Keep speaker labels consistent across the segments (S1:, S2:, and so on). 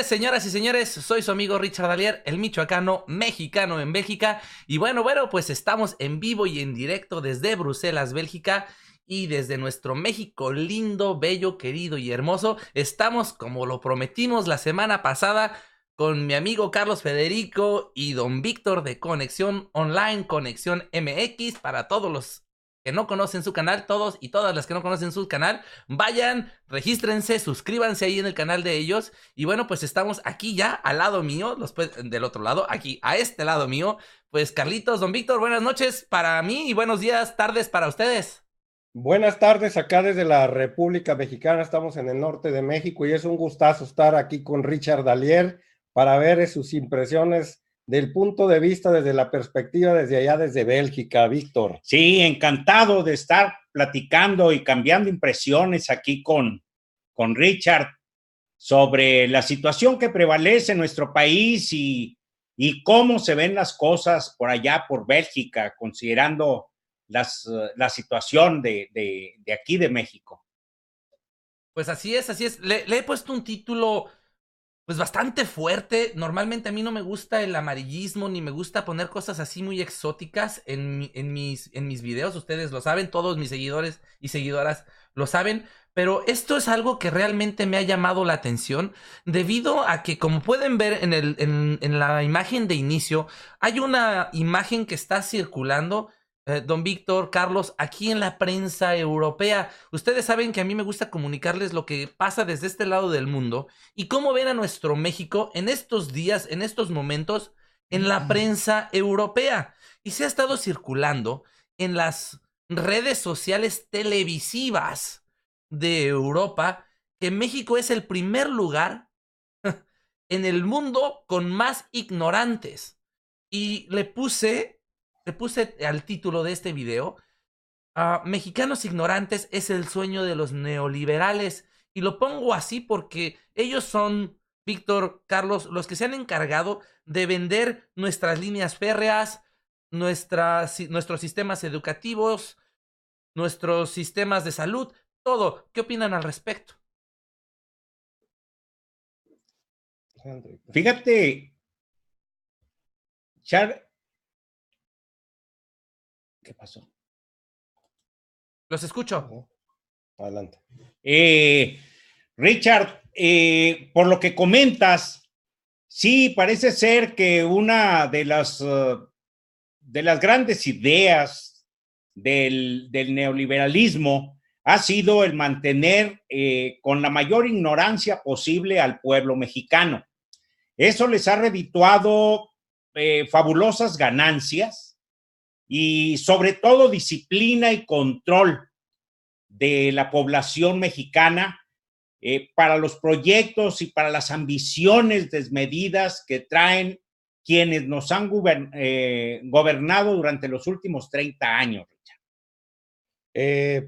S1: noches, señoras y señores. Soy su amigo Richard Dalier, el michoacano mexicano en Bélgica. Y bueno, pues estamos en vivo y en directo desde Bruselas, Bélgica. Y desde nuestro México lindo, bello, querido y hermoso, estamos, como lo prometimos la semana pasada, con mi amigo Carlos Federico y don Víctor de Conexión Online, Conexión MX, para todos los que no conocen su canal, todos y todas las que no conocen su canal, vayan, regístrense, suscríbanse ahí en el canal de ellos. Y bueno, pues estamos aquí ya al lado mío, del otro lado, aquí a este lado mío. Pues Carlitos, don Víctor, buenas noches para mí y buenos días, tardes para ustedes.
S2: Buenas tardes, acá desde la República Mexicana, estamos en el norte de México y es un gustazo estar aquí con Richard Dalier para ver sus impresiones del punto de vista desde la perspectiva desde allá, desde Bélgica, Víctor.
S3: Sí, encantado de estar platicando y cambiando impresiones aquí con Richard sobre la situación que prevalece en nuestro país y cómo se ven las cosas por allá, por Bélgica, considerando la situación de aquí de México.
S1: Pues así es, así es. Le he puesto un título pues bastante fuerte. Normalmente a mí no me gusta el amarillismo, ni me gusta poner cosas así muy exóticas en mis videos. Ustedes lo saben, todos mis seguidores y seguidoras lo saben. Pero esto es algo que realmente me ha llamado la atención debido a que, como pueden ver en la imagen de inicio, hay una imagen que está circulando, don Víctor, Carlos, aquí en la prensa europea. Ustedes saben que a mí me gusta comunicarles lo que pasa desde este lado del mundo y cómo ven a nuestro México en estos días, en estos momentos, en la prensa europea. Y se ha estado circulando en las redes sociales televisivas de Europa que México es el primer lugar en el mundo con más ignorantes. Y le puse al título de este video, Mexicanos ignorantes es el sueño de los neoliberales. Y lo pongo así porque ellos son, Víctor, Carlos, los que se han encargado de vender nuestras líneas férreas, nuestros sistemas educativos, nuestros sistemas de salud, todo. ¿Qué opinan al respecto?
S3: Fíjate, Char, ¿qué pasó?
S1: Los escucho.
S2: Adelante.
S3: Richard, por lo que comentas, sí, parece ser que una de las grandes ideas del neoliberalismo ha sido el mantener con la mayor ignorancia posible al pueblo mexicano. Eso les ha redituado fabulosas ganancias y sobre todo disciplina y control de la población mexicana para los proyectos y para las ambiciones desmedidas que traen quienes nos han gobernado durante los últimos 30 años.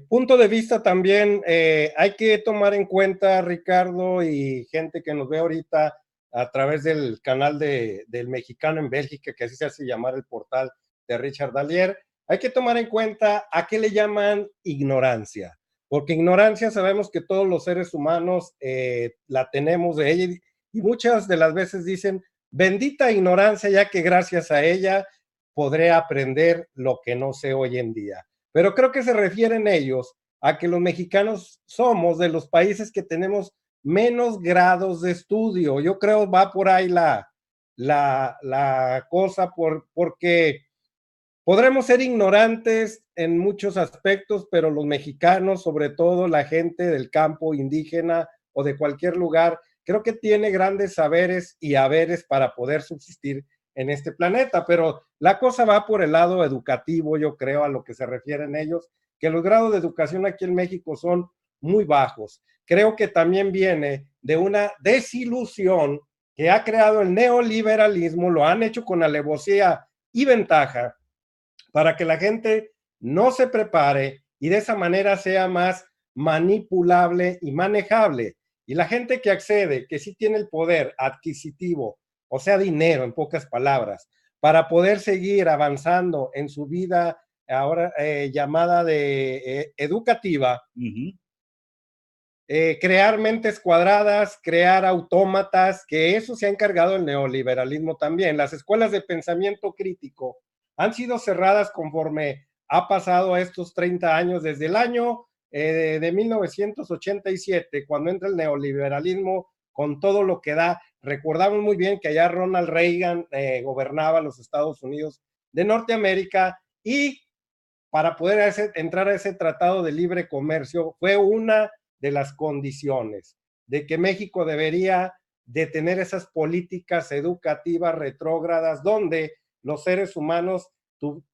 S2: Punto de vista también, hay que tomar en cuenta, Ricardo, y gente que nos ve ahorita a través del canal del Mexicano en Bélgica, que así se hace llamar el portal de Richard Dalier, hay que tomar en cuenta a qué le llaman ignorancia, porque ignorancia sabemos que todos los seres humanos la tenemos de ella y muchas de las veces dicen, bendita ignorancia, ya que gracias a ella podré aprender lo que no sé hoy en día. Pero creo que se refieren ellos a que los mexicanos somos de los países que tenemos menos grados de estudio. Yo creo va por ahí la cosa, porque podremos ser ignorantes en muchos aspectos, pero los mexicanos, sobre todo la gente del campo indígena o de cualquier lugar, creo que tiene grandes saberes y haberes para poder subsistir en este planeta, pero la cosa va por el lado educativo, yo creo, a lo que se refieren ellos, que los grados de educación aquí en México son muy bajos. Creo que también viene de una desilusión que ha creado el neoliberalismo, lo han hecho con alevosía y ventaja para que la gente no se prepare y de esa manera sea más manipulable y manejable. Y la gente que accede, que sí tiene el poder adquisitivo, o sea, dinero en pocas palabras, para poder seguir avanzando en su vida ahora llamada de educativa, crear mentes cuadradas, crear autómatas, que eso se ha encargado el neoliberalismo también. Las escuelas de pensamiento crítico han sido cerradas conforme ha pasado estos 30 años, desde el año de 1987, cuando entra el neoliberalismo con todo lo que da. Recordamos muy bien que allá Ronald Reagan gobernaba los Estados Unidos de Norteamérica, y para poder entrar a ese tratado de libre comercio fue una de las condiciones de que México debería de tener esas políticas educativas retrógradas donde los seres humanos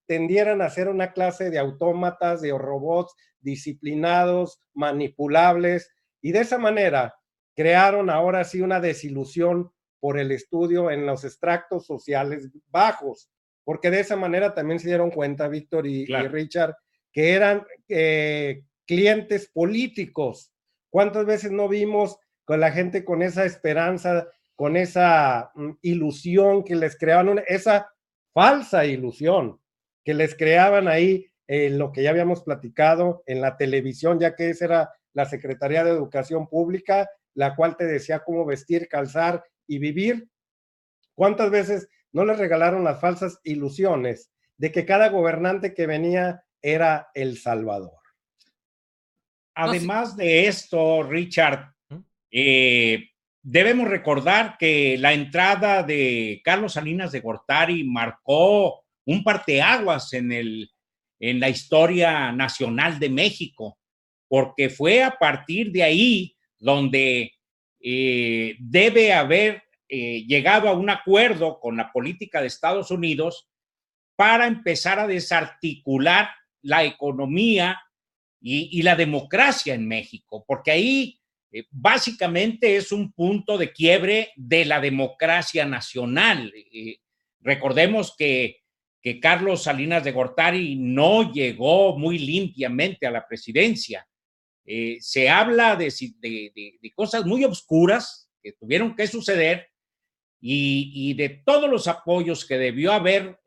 S2: tendieran a ser una clase de autómatas, de robots disciplinados, manipulables, y de esa manera crearon ahora sí una desilusión por el estudio en los extractos sociales bajos, porque de esa manera también se dieron cuenta, Víctor y Richard, que eran clientes políticos. ¿Cuántas veces no vimos con la gente con esa esperanza, con esa ilusión que les creaban, esa falsa ilusión que les creaban ahí, lo que ya habíamos platicado en la televisión, ya que esa era la Secretaría de Educación Pública, la cual te decía cómo vestir, calzar y vivir? ¿Cuántas veces no les regalaron las falsas ilusiones de que cada gobernante que venía era el Salvador?
S3: Además de esto, Richard, debemos recordar que la entrada de Carlos Salinas de Gortari marcó un parteaguas en la historia nacional de México, porque fue a partir de ahí donde debe haber llegado a un acuerdo con la política de Estados Unidos para empezar a desarticular la economía y la democracia en México, porque ahí básicamente es un punto de quiebre de la democracia nacional. Recordemos que Carlos Salinas de Gortari no llegó muy limpiamente a la presidencia. Se habla de cosas muy oscuras que tuvieron que suceder, y de todos los apoyos que debió haber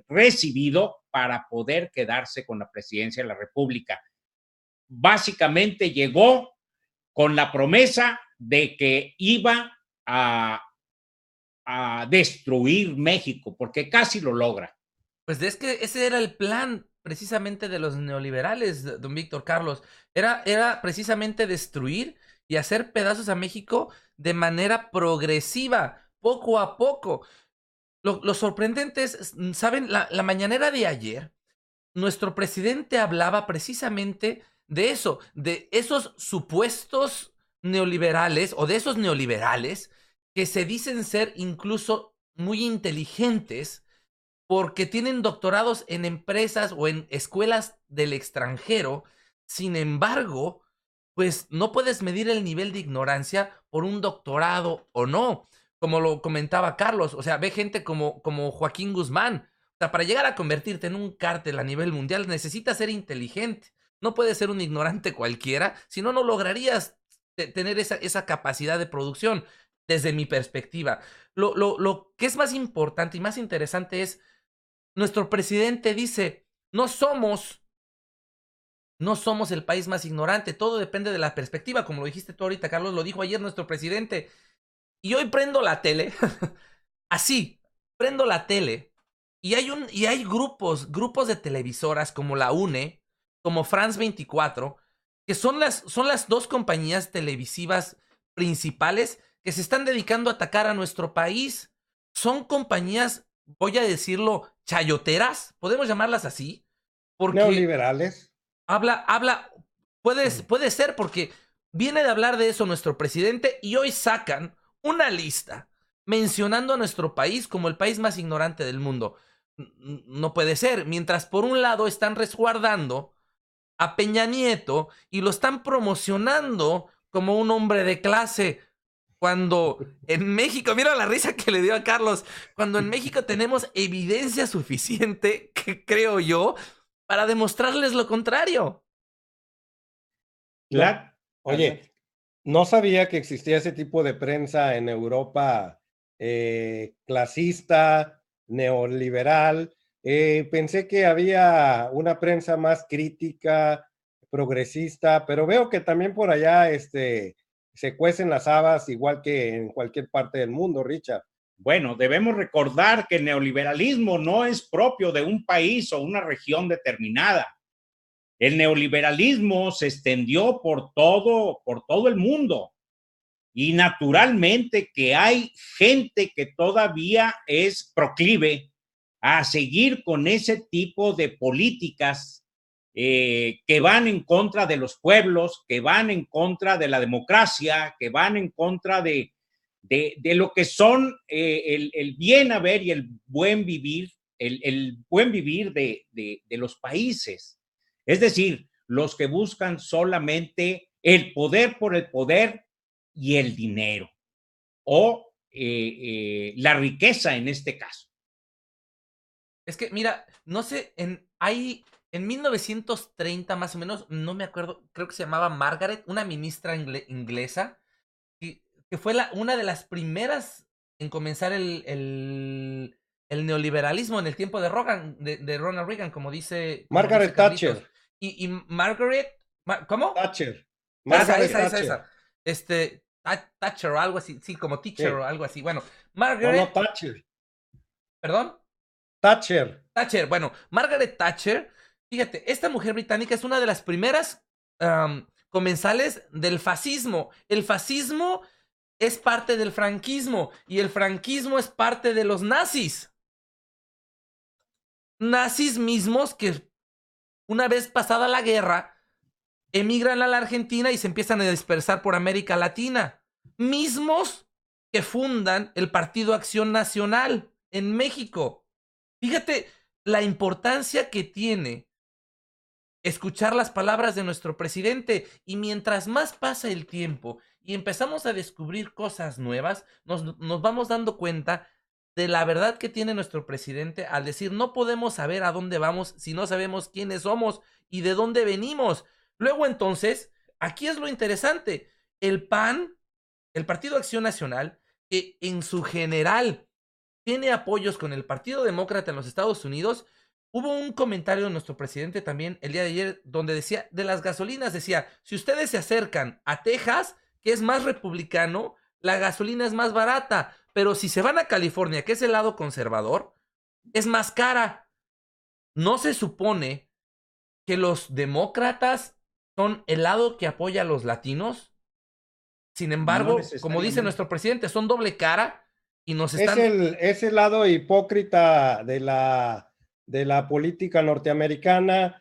S3: recibido para poder quedarse con la presidencia de la República. Básicamente llegó con la promesa de que iba a destruir México, porque casi lo logra.
S1: Pues es que ese era el plan precisamente de los neoliberales, don Víctor Carlos. Era precisamente destruir y hacer pedazos a México de manera progresiva, poco a poco. Lo sorprendente es, ¿saben? La mañanera de ayer, nuestro presidente hablaba precisamente de eso, de esos supuestos neoliberales o de esos neoliberales que se dicen ser incluso muy inteligentes porque tienen doctorados en empresas o en escuelas del extranjero. Sin embargo, pues no puedes medir el nivel de ignorancia por un doctorado o no, como lo comentaba Carlos. O sea, ve gente como Joaquín Guzmán. O sea, para llegar a convertirte en un cártel a nivel mundial necesitas ser inteligente. No puedes ser un ignorante cualquiera, si no, no lograrías tener esa capacidad de producción, desde mi perspectiva. Lo que es más importante y más interesante es, nuestro presidente dice, no somos el país más ignorante, todo depende de la perspectiva, como lo dijiste tú ahorita, Carlos, lo dijo ayer nuestro presidente. Y hoy prendo la tele, así, prendo la tele, y hay grupos de televisoras como la UNE, como France 24, que son las dos compañías televisivas principales que se están dedicando a atacar a nuestro país. Son compañías, voy a decirlo, chayoteras, podemos llamarlas así, porque
S2: neoliberales.
S1: Puede ser, porque viene de hablar de eso nuestro presidente y hoy sacan una lista mencionando a nuestro país como el país más ignorante del mundo. No puede ser. Mientras por un lado están resguardando a Peña Nieto y lo están promocionando como un hombre de clase, cuando en México, mira la risa que le dio a Carlos, cuando en México tenemos evidencia suficiente, que creo yo, para demostrarles lo contrario.
S2: Claro. Oye, no sabía que existía ese tipo de prensa en Europa, clasista, neoliberal. Pensé que había una prensa más crítica, progresista, pero veo que también por allá se cuecen las habas igual que en cualquier parte del mundo, Richard.
S3: Bueno, debemos recordar que el neoliberalismo no es propio de un país o una región determinada. El neoliberalismo se extendió por todo el mundo. Y naturalmente que hay gente que todavía es proclive a seguir con ese tipo de políticas que van en contra de los pueblos, que van en contra de la democracia, que van en contra de lo que son el bien haber y el buen vivir, el buen vivir de los países. Es decir, los que buscan solamente el poder por el poder y el dinero, o la riqueza en este caso.
S1: Es que, mira, no sé, en 1930 más o menos, no me acuerdo, creo que se llamaba Margaret, una ministra inglesa, que fue una de las primeras en comenzar el neoliberalismo en el tiempo de Ronald Reagan, como dice
S2: Margaret Thatcher.
S1: Y Margaret, ¿cómo?
S2: Thatcher.
S1: Margaret esa. Thatcher o algo así, sí, como teacher
S2: sí.
S1: o algo así. Bueno, Margaret.
S2: No, Thatcher.
S1: ¿Perdón?
S2: Thatcher.
S1: Bueno, Margaret Thatcher, fíjate, esta mujer británica es una de las primeras comensales del fascismo. El fascismo es parte del franquismo y el franquismo es parte de los nazis. Nazis mismos que una vez pasada la guerra emigran a la Argentina y se empiezan a dispersar por América Latina. Mismos que fundan el Partido Acción Nacional en México. Fíjate la importancia que tiene escuchar las palabras de nuestro presidente, y mientras más pasa el tiempo y empezamos a descubrir cosas nuevas, nos vamos dando cuenta de la verdad que tiene nuestro presidente al decir no podemos saber a dónde vamos si no sabemos quiénes somos y de dónde venimos. Luego entonces, aquí es lo interesante, el PAN, el Partido Acción Nacional, que en su general tiene apoyos con el Partido Demócrata en los Estados Unidos. Hubo un comentario de nuestro presidente también el día de ayer donde decía, de las gasolinas, decía, si ustedes se acercan a Texas, que es más republicano, la gasolina es más barata, pero si se van a California, que es el lado conservador, es más cara. ¿No se supone que los demócratas son el lado que apoya a los latinos? Sin embargo,
S3: No
S1: como dice nuestro presidente, son doble cara y nos están...
S2: Es el lado hipócrita de la política norteamericana.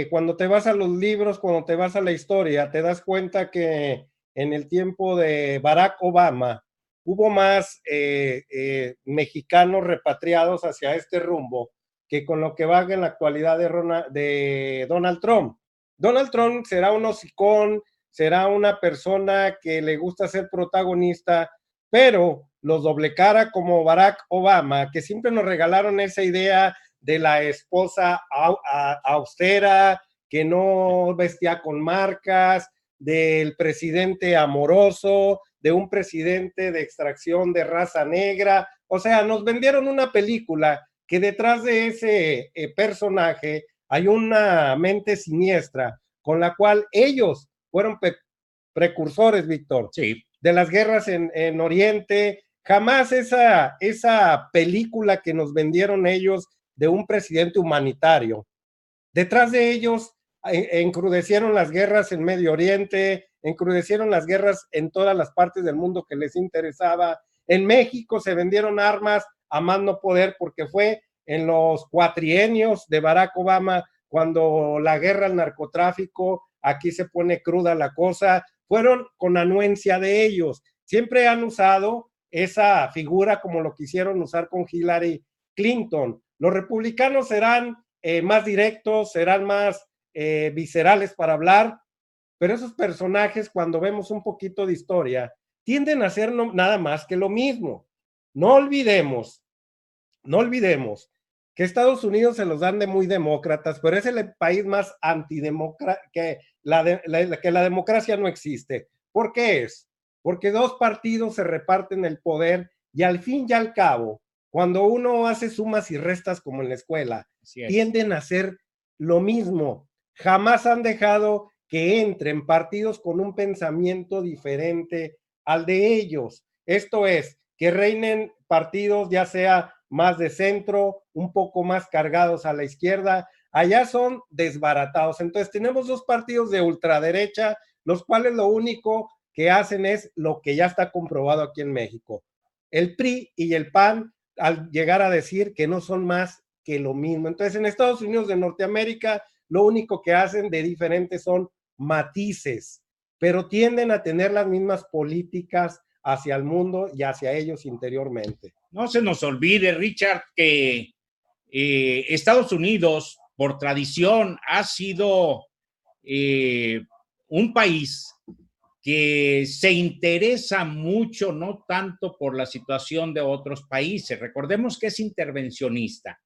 S2: Cuando te vas a los libros, cuando te vas a la historia, te das cuenta que en el tiempo de Barack Obama hubo más mexicanos repatriados hacia este rumbo que con lo que va en la actualidad de Donald Trump. Donald Trump será un hocicón, será una persona que le gusta ser protagonista, pero los doble cara como Barack Obama, que siempre nos regalaron esa idea de la esposa austera, que no vestía con marcas, del presidente amoroso, de un presidente de extracción de raza negra. O sea, nos vendieron una película que detrás de ese personaje hay una mente siniestra con la cual ellos fueron precursores, Víctor,
S3: sí,
S2: de las guerras en Oriente. Jamás esa película que nos vendieron ellos de un presidente humanitario. Detrás de ellos encrudecieron las guerras en Medio Oriente, encrudecieron las guerras en todas las partes del mundo que les interesaba. En México se vendieron armas a más no poder porque fue en los cuatrienios de Barack Obama cuando la guerra al narcotráfico, aquí se pone cruda la cosa, fueron con anuencia de ellos. Siempre han usado esa figura como lo quisieron usar con Hillary Clinton. Los republicanos serán más directos, serán más viscerales para hablar, pero esos personajes, cuando vemos un poquito de historia, tienden a ser nada más que lo mismo. No olvidemos que Estados Unidos se los dan de muy demócratas, pero es el país más antidemócrata, que la democracia no existe. ¿Por qué es? Porque dos partidos se reparten el poder y al fin y al cabo, cuando uno hace sumas y restas como en la escuela, tienden a hacer lo mismo. jamás han dejado que entren partidos con un pensamiento diferente al de ellos. Esto es, que reinen partidos ya sea más de centro, un poco más cargados a la izquierda, allá son desbaratados. Entonces tenemos dos partidos de ultraderecha, los cuales lo único que hacen es lo que ya está comprobado aquí en México. El PRI y el PAN, al llegar a decir que no son más que lo mismo. Entonces en Estados Unidos de Norteamérica, lo único que hacen de diferente son matices, pero tienden a tener las mismas políticas hacia el mundo y hacia ellos interiormente.
S3: No se nos olvide, Richard, que Estados Unidos, por tradición, ha sido un país que se interesa mucho, no tanto por la situación de otros países. Recordemos que es intervencionista.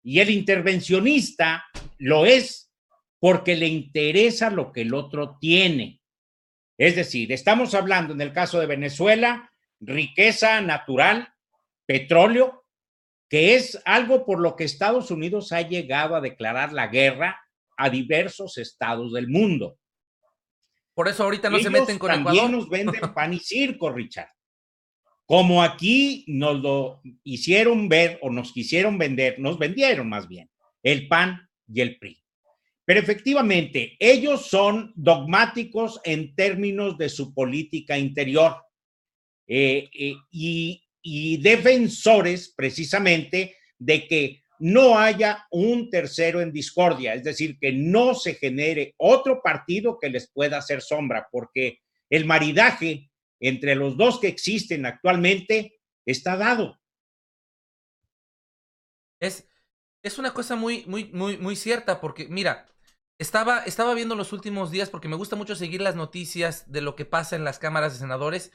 S3: Y el intervencionista lo es porque le interesa lo que el otro tiene. Es decir, estamos hablando en el caso de Venezuela, riqueza natural, petróleo, que es algo por lo que Estados Unidos ha llegado a declarar la guerra a diversos estados del mundo.
S1: Por eso ahorita no
S3: Ellos
S1: se meten con
S3: también
S1: Ecuador.
S3: nos venden pan y circo, Richard. Como aquí nos lo hicieron ver o nos quisieron vender, nos vendieron más bien el PAN y el PRI. Pero efectivamente, ellos son dogmáticos en términos de su política interior y defensores precisamente de que no haya un tercero en discordia, es decir, que no se genere otro partido que les pueda hacer sombra, porque el maridaje entre los dos que existen actualmente está dado.
S1: Es una cosa muy cierta, porque mira, estaba viendo los últimos días, porque me gusta mucho seguir las noticias de lo que pasa en las cámaras de senadores,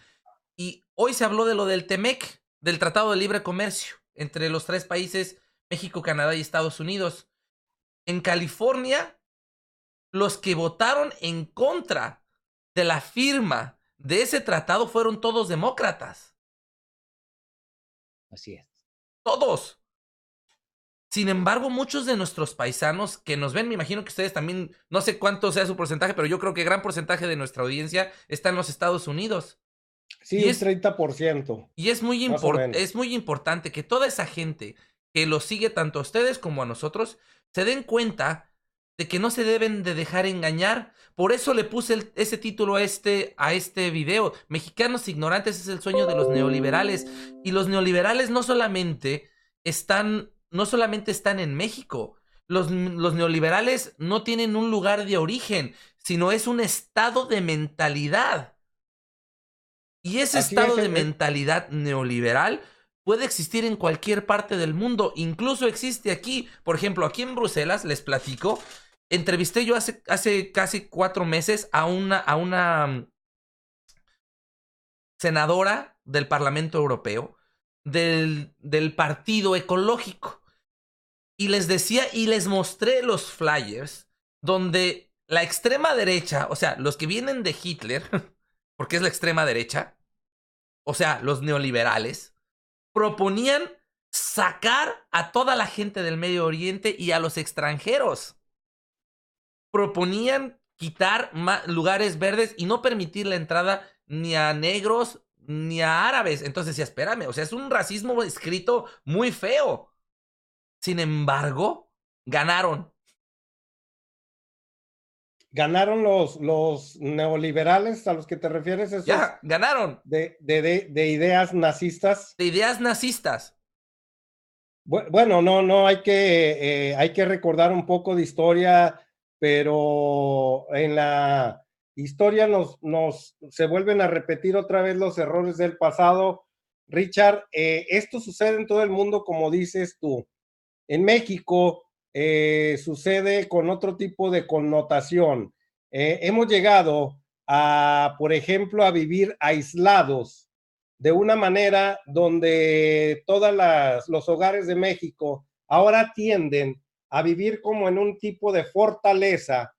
S1: y hoy se habló de lo del TEMEC, del Tratado de Libre Comercio, entre los tres países, México, Canadá y Estados Unidos. En California, los que votaron en contra de la firma de ese tratado fueron todos demócratas.
S3: Así es.
S1: Todos. Sin embargo, muchos de nuestros paisanos que nos ven, me imagino que ustedes también, no sé cuánto sea su porcentaje, pero yo creo que gran porcentaje de nuestra audiencia está en los Estados Unidos.
S2: Sí,
S1: Y
S2: un 30%.
S1: Y es muy importante que toda esa gente que los sigue tanto a ustedes como a nosotros se den cuenta de que no se deben de dejar engañar. Por eso le puse ese título a este video. Mexicanos ignorantes es el sueño de los neoliberales. Y los neoliberales no solamente están en México. Los neoliberales no tienen un lugar de origen, sino es un estado de mentalidad. Y ese estado de mentalidad neoliberal puede existir en cualquier parte del mundo. Incluso existe aquí, por ejemplo, aquí en Bruselas, les platico, entrevisté yo hace casi 4 meses a una senadora del Parlamento Europeo del Partido Ecológico. Y les decía y les mostré los flyers donde la extrema derecha, o sea, los que vienen de Hitler, porque es la extrema derecha, o sea, los neoliberales, proponían sacar a toda la gente del Medio Oriente y a los extranjeros. Proponían quitar lugares verdes y no permitir la entrada ni a negros ni a árabes. Entonces decía, espérame, o sea, es un racismo escrito muy feo. Sin embargo, ganaron.
S2: ¿Ganaron los neoliberales a los que te refieres? Esos
S1: Ya, ganaron.
S2: De ideas nazistas.
S1: De ideas nazistas.
S2: Bueno, no, hay que recordar un poco de historia, pero en la historia se vuelven a repetir otra vez los errores del pasado. Richard, esto sucede en todo el mundo, como dices tú. En México sucede con otro tipo de connotación. Hemos llegado por ejemplo, a vivir aislados de una manera donde todos los hogares de México ahora tienden a vivir como en un tipo de fortaleza,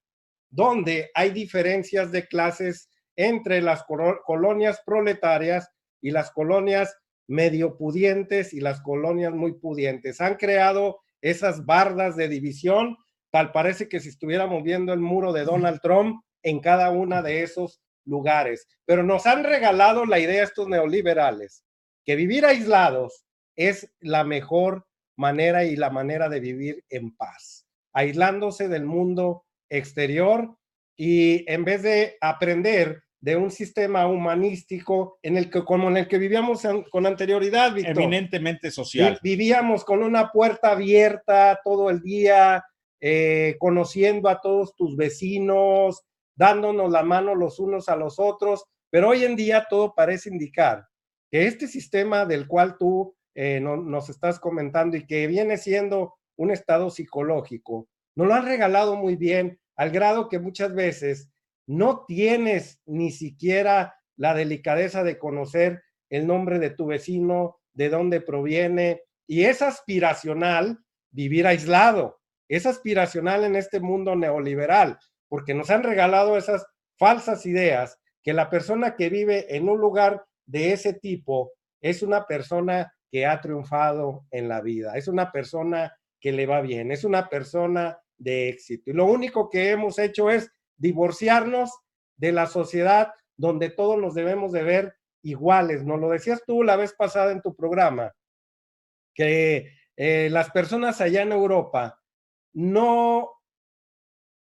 S2: donde hay diferencias de clases entre las colonias proletarias y las colonias medio pudientes y las colonias muy pudientes. Han creado esas bardas de división tal parece que si estuviéramos viendo el muro de Donald Trump en cada una de esos lugares. Pero nos han regalado la idea estos neoliberales, que vivir aislados es la mejor manera y la manera de vivir en paz, aislándose del mundo exterior y en vez de aprender de un sistema humanístico como en el que vivíamos con anterioridad, Víctor.
S3: Eminentemente social.
S2: Vivíamos con una puerta abierta todo el día, conociendo a todos tus vecinos, dándonos la mano los unos a los otros, pero hoy en día todo parece indicar que este sistema del cual tú nos estás comentando y que viene siendo un estado psicológico, nos lo han regalado muy bien, al grado que muchas veces no tienes ni siquiera la delicadeza de conocer el nombre de tu vecino, de dónde proviene, y es aspiracional vivir aislado, es aspiracional en este mundo neoliberal, porque nos han regalado esas falsas ideas que la persona que vive en un lugar de ese tipo es una persona que ha triunfado en la vida, es una persona que le va bien, es una persona de éxito. Y lo único que hemos hecho es divorciarnos de la sociedad donde todos nos debemos de ver iguales. Nos lo decías tú la vez pasada en tu programa, que las personas allá en Europa no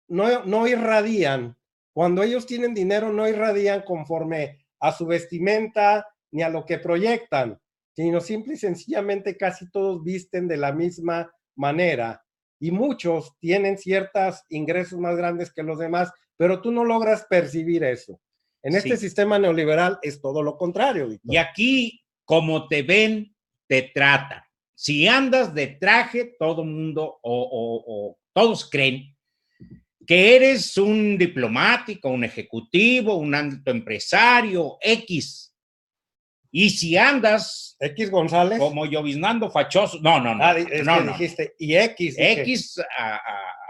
S2: irradian, cuando ellos tienen dinero no irradian conforme a su vestimenta ni a lo que proyectan, sino simple y sencillamente casi todos visten de la misma manera y muchos tienen ciertos ingresos más grandes que los demás, pero tú no logras percibir eso. En este sistema neoliberal es todo lo contrario, Víctor.
S3: Y aquí, como te ven, te tratan. Si andas de traje, todo mundo o todos creen que eres un diplomático, un ejecutivo, un alto empresario, X. Y si andas...
S2: X González.
S3: Como lloviznando fachoso. No.
S2: Dijiste, y X.
S3: X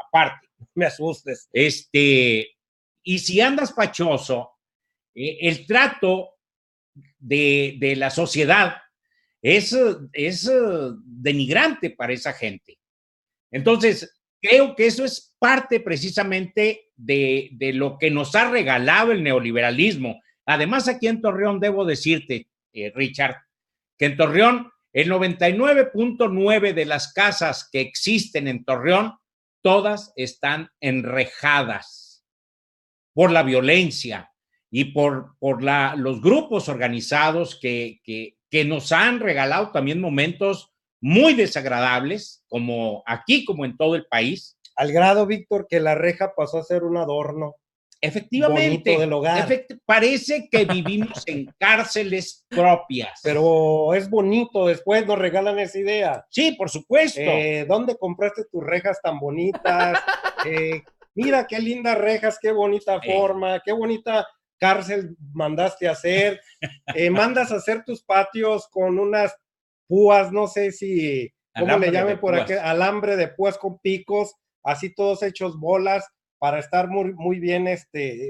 S3: aparte.
S2: Me asustes.
S3: Y si andas fachoso, el trato de la sociedad es denigrante para esa gente. Entonces, creo que eso es parte precisamente de lo que nos ha regalado el neoliberalismo. Además, aquí en Torreón debo decirte, Richard, que en Torreón el 99.9 de las casas que existen en Torreón, todas están enrejadas por la violencia y por los grupos organizados que nos han regalado también momentos muy desagradables, como aquí, como en todo el país.
S2: Al grado, Víctor, que la reja pasó a ser un adorno.
S3: Efectivamente,
S2: bonito del hogar.
S3: Parece que vivimos en cárceles propias.
S2: Pero es bonito, después nos regalan esa idea.
S3: Sí, por supuesto.
S2: ¿Dónde compraste tus rejas tan bonitas? Mira qué lindas rejas, qué bonita forma, qué bonita cárcel mandaste a hacer. Mandas a hacer tus patios con unas púas, no sé si, ¿cómo le llamen por aquí? Alambre de púas con picos, así todos hechos bolas, para estar muy, muy bien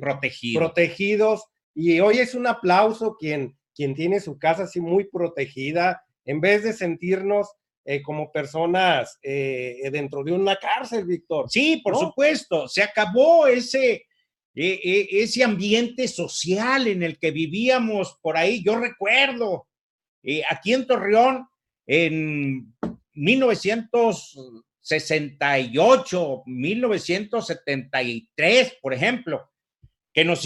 S2: protegidos. Y hoy es un aplauso quien tiene su casa así muy protegida, en vez de sentirnos como personas dentro de una cárcel, Víctor.
S3: Sí, por supuesto. Se acabó ese ambiente social en el que vivíamos por ahí. Yo recuerdo aquí en Torreón, en 1968, 1973, por ejemplo, que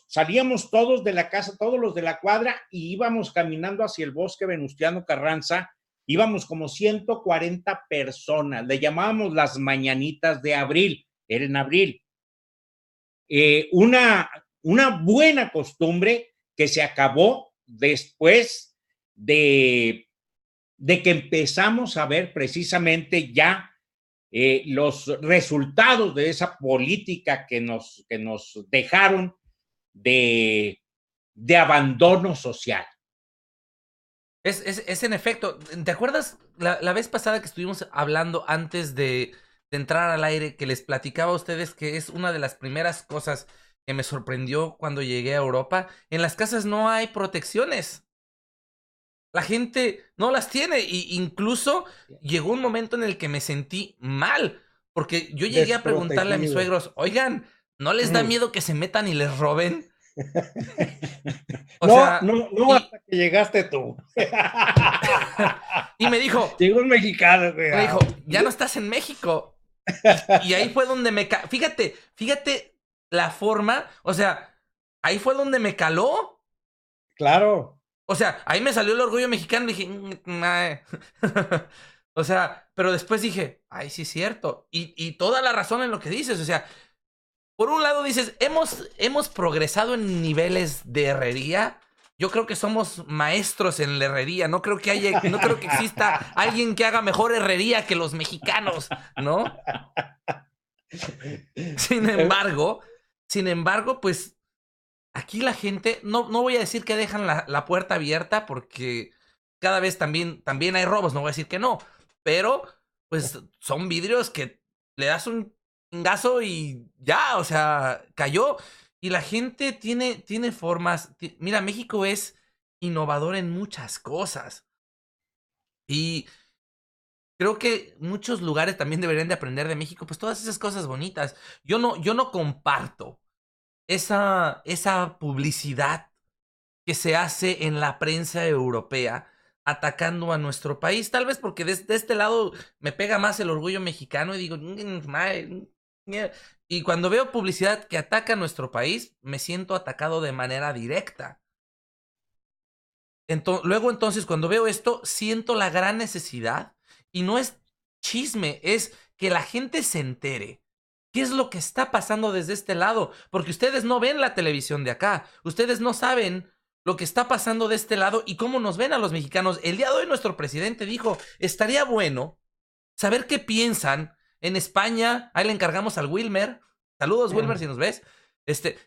S3: salíamos todos de la casa, todos los de la cuadra, y íbamos caminando hacia el bosque Venustiano Carranza, íbamos como 140 personas, le llamábamos las mañanitas de abril, era en abril. Una buena costumbre que se acabó después de que empezamos a ver precisamente ya los resultados de esa política que nos dejaron de abandono social.
S1: Es en efecto. ¿Te acuerdas la vez pasada que estuvimos hablando antes de entrar al aire, que les platicaba a ustedes que es una de las primeras cosas que me sorprendió cuando llegué a Europa? En las casas no hay protecciones. La gente no las tiene, y incluso llegó un momento en el que me sentí mal, Porque yo llegué a preguntarle a mis
S2: desprotegido.
S1: suegros, oigan, ¿no les da miedo que se metan y les roben? O
S2: No,
S1: sea,
S2: no, no, hasta que llegaste tú.
S1: y me dijo,
S2: Llegó un mexicano, güey.
S1: ya no estás en México. Y ahí fue donde fíjate la forma, o sea, ahí fue donde me caló.
S2: Claro.
S1: O sea, ahí me salió el orgullo mexicano y dije, "Nah". O sea, pero después dije, ay, sí es cierto. Y toda la razón en lo que dices, o sea, por un lado dices, hemos progresado en niveles de herrería. Yo creo que somos maestros en la herrería. No creo que exista alguien que haga mejor herrería que los mexicanos, ¿no? Sin embargo, pues aquí la gente, no voy a decir que dejan la puerta abierta porque cada vez también hay robos, no voy a decir que no, pero pues son vidrios que le das un chingazo y ya, o sea, cayó. Y la gente tiene formas. Mira, México es innovador en muchas cosas. Y creo que muchos lugares también deberían de aprender de México, pues todas esas cosas bonitas. Yo no comparto esa publicidad que se hace en la prensa europea atacando a nuestro país. Tal vez porque de este lado me pega más el orgullo mexicano y digo, y cuando veo publicidad que ataca a nuestro país, me siento atacado de manera directa. Luego entonces, cuando veo esto, siento la gran necesidad, y no es chisme, es que la gente se entere. ¿Qué es lo que está pasando desde este lado? Porque ustedes no ven la televisión de acá. Ustedes no saben lo que está pasando de este lado y cómo nos ven a los mexicanos. El día de hoy nuestro presidente dijo, estaría bueno saber qué piensan en España. Ahí le encargamos al Wilmer. Saludos, Wilmer, si nos ves.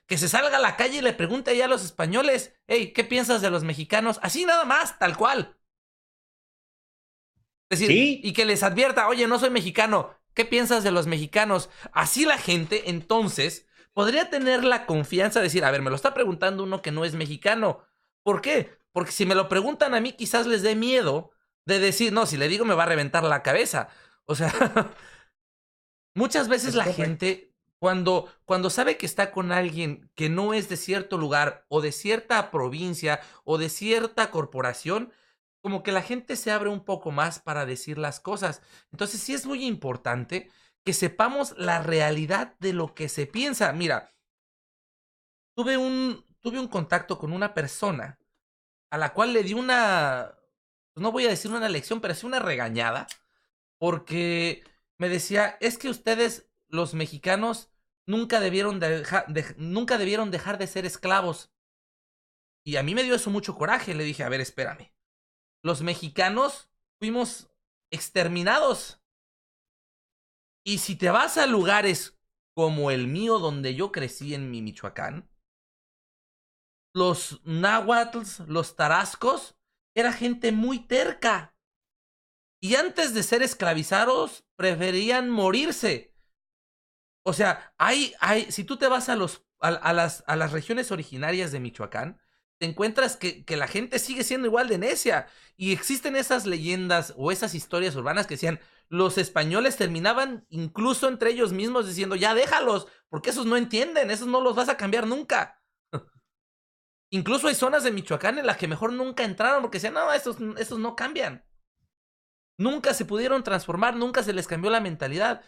S1: Que se salga a la calle y le pregunte ahí a los españoles, hey, ¿qué piensas de los mexicanos? Así nada más, tal cual. Es decir,
S3: ¿Sí?
S1: y que les advierta, oye, no soy mexicano, ¿qué piensas de los mexicanos? Así la gente, entonces, podría tener la confianza de decir, a ver, me lo está preguntando uno que no es mexicano. ¿Por qué? Porque si me lo preguntan a mí, quizás les dé miedo de decir, no, si le digo me va a reventar la cabeza. O sea, muchas veces
S2: Es
S1: la
S2: correcto.
S1: gente, cuando sabe que está con alguien que no es de cierto lugar o de cierta provincia o de cierta corporación, como que la gente se abre un poco más para decir las cosas. Entonces sí es muy importante que sepamos la realidad de lo que se piensa. Mira, tuve un contacto con una persona a la cual le di una, pues no voy a decir una lección, pero sí una regañada, porque me decía, es que ustedes, los mexicanos, nunca debieron dejar de ser esclavos. Y a mí me dio eso mucho coraje. Le dije, a ver, espérame. Los mexicanos fuimos exterminados. Y si te vas a lugares como el mío, donde yo crecí en mi Michoacán, los náhuatls, los tarascos, era gente muy terca. Y antes de ser esclavizados, preferían morirse. O sea, si tú te vas a las regiones originarias de Michoacán, te encuentras que la gente sigue siendo igual de necia. Y existen esas leyendas o esas historias urbanas que decían, los españoles terminaban incluso entre ellos mismos diciendo, ya déjalos, porque esos no entienden, esos no los vas a cambiar nunca. Incluso hay zonas de Michoacán en las que mejor nunca entraron porque decían, no, esos no cambian. Nunca se pudieron transformar, nunca se les cambió la mentalidad.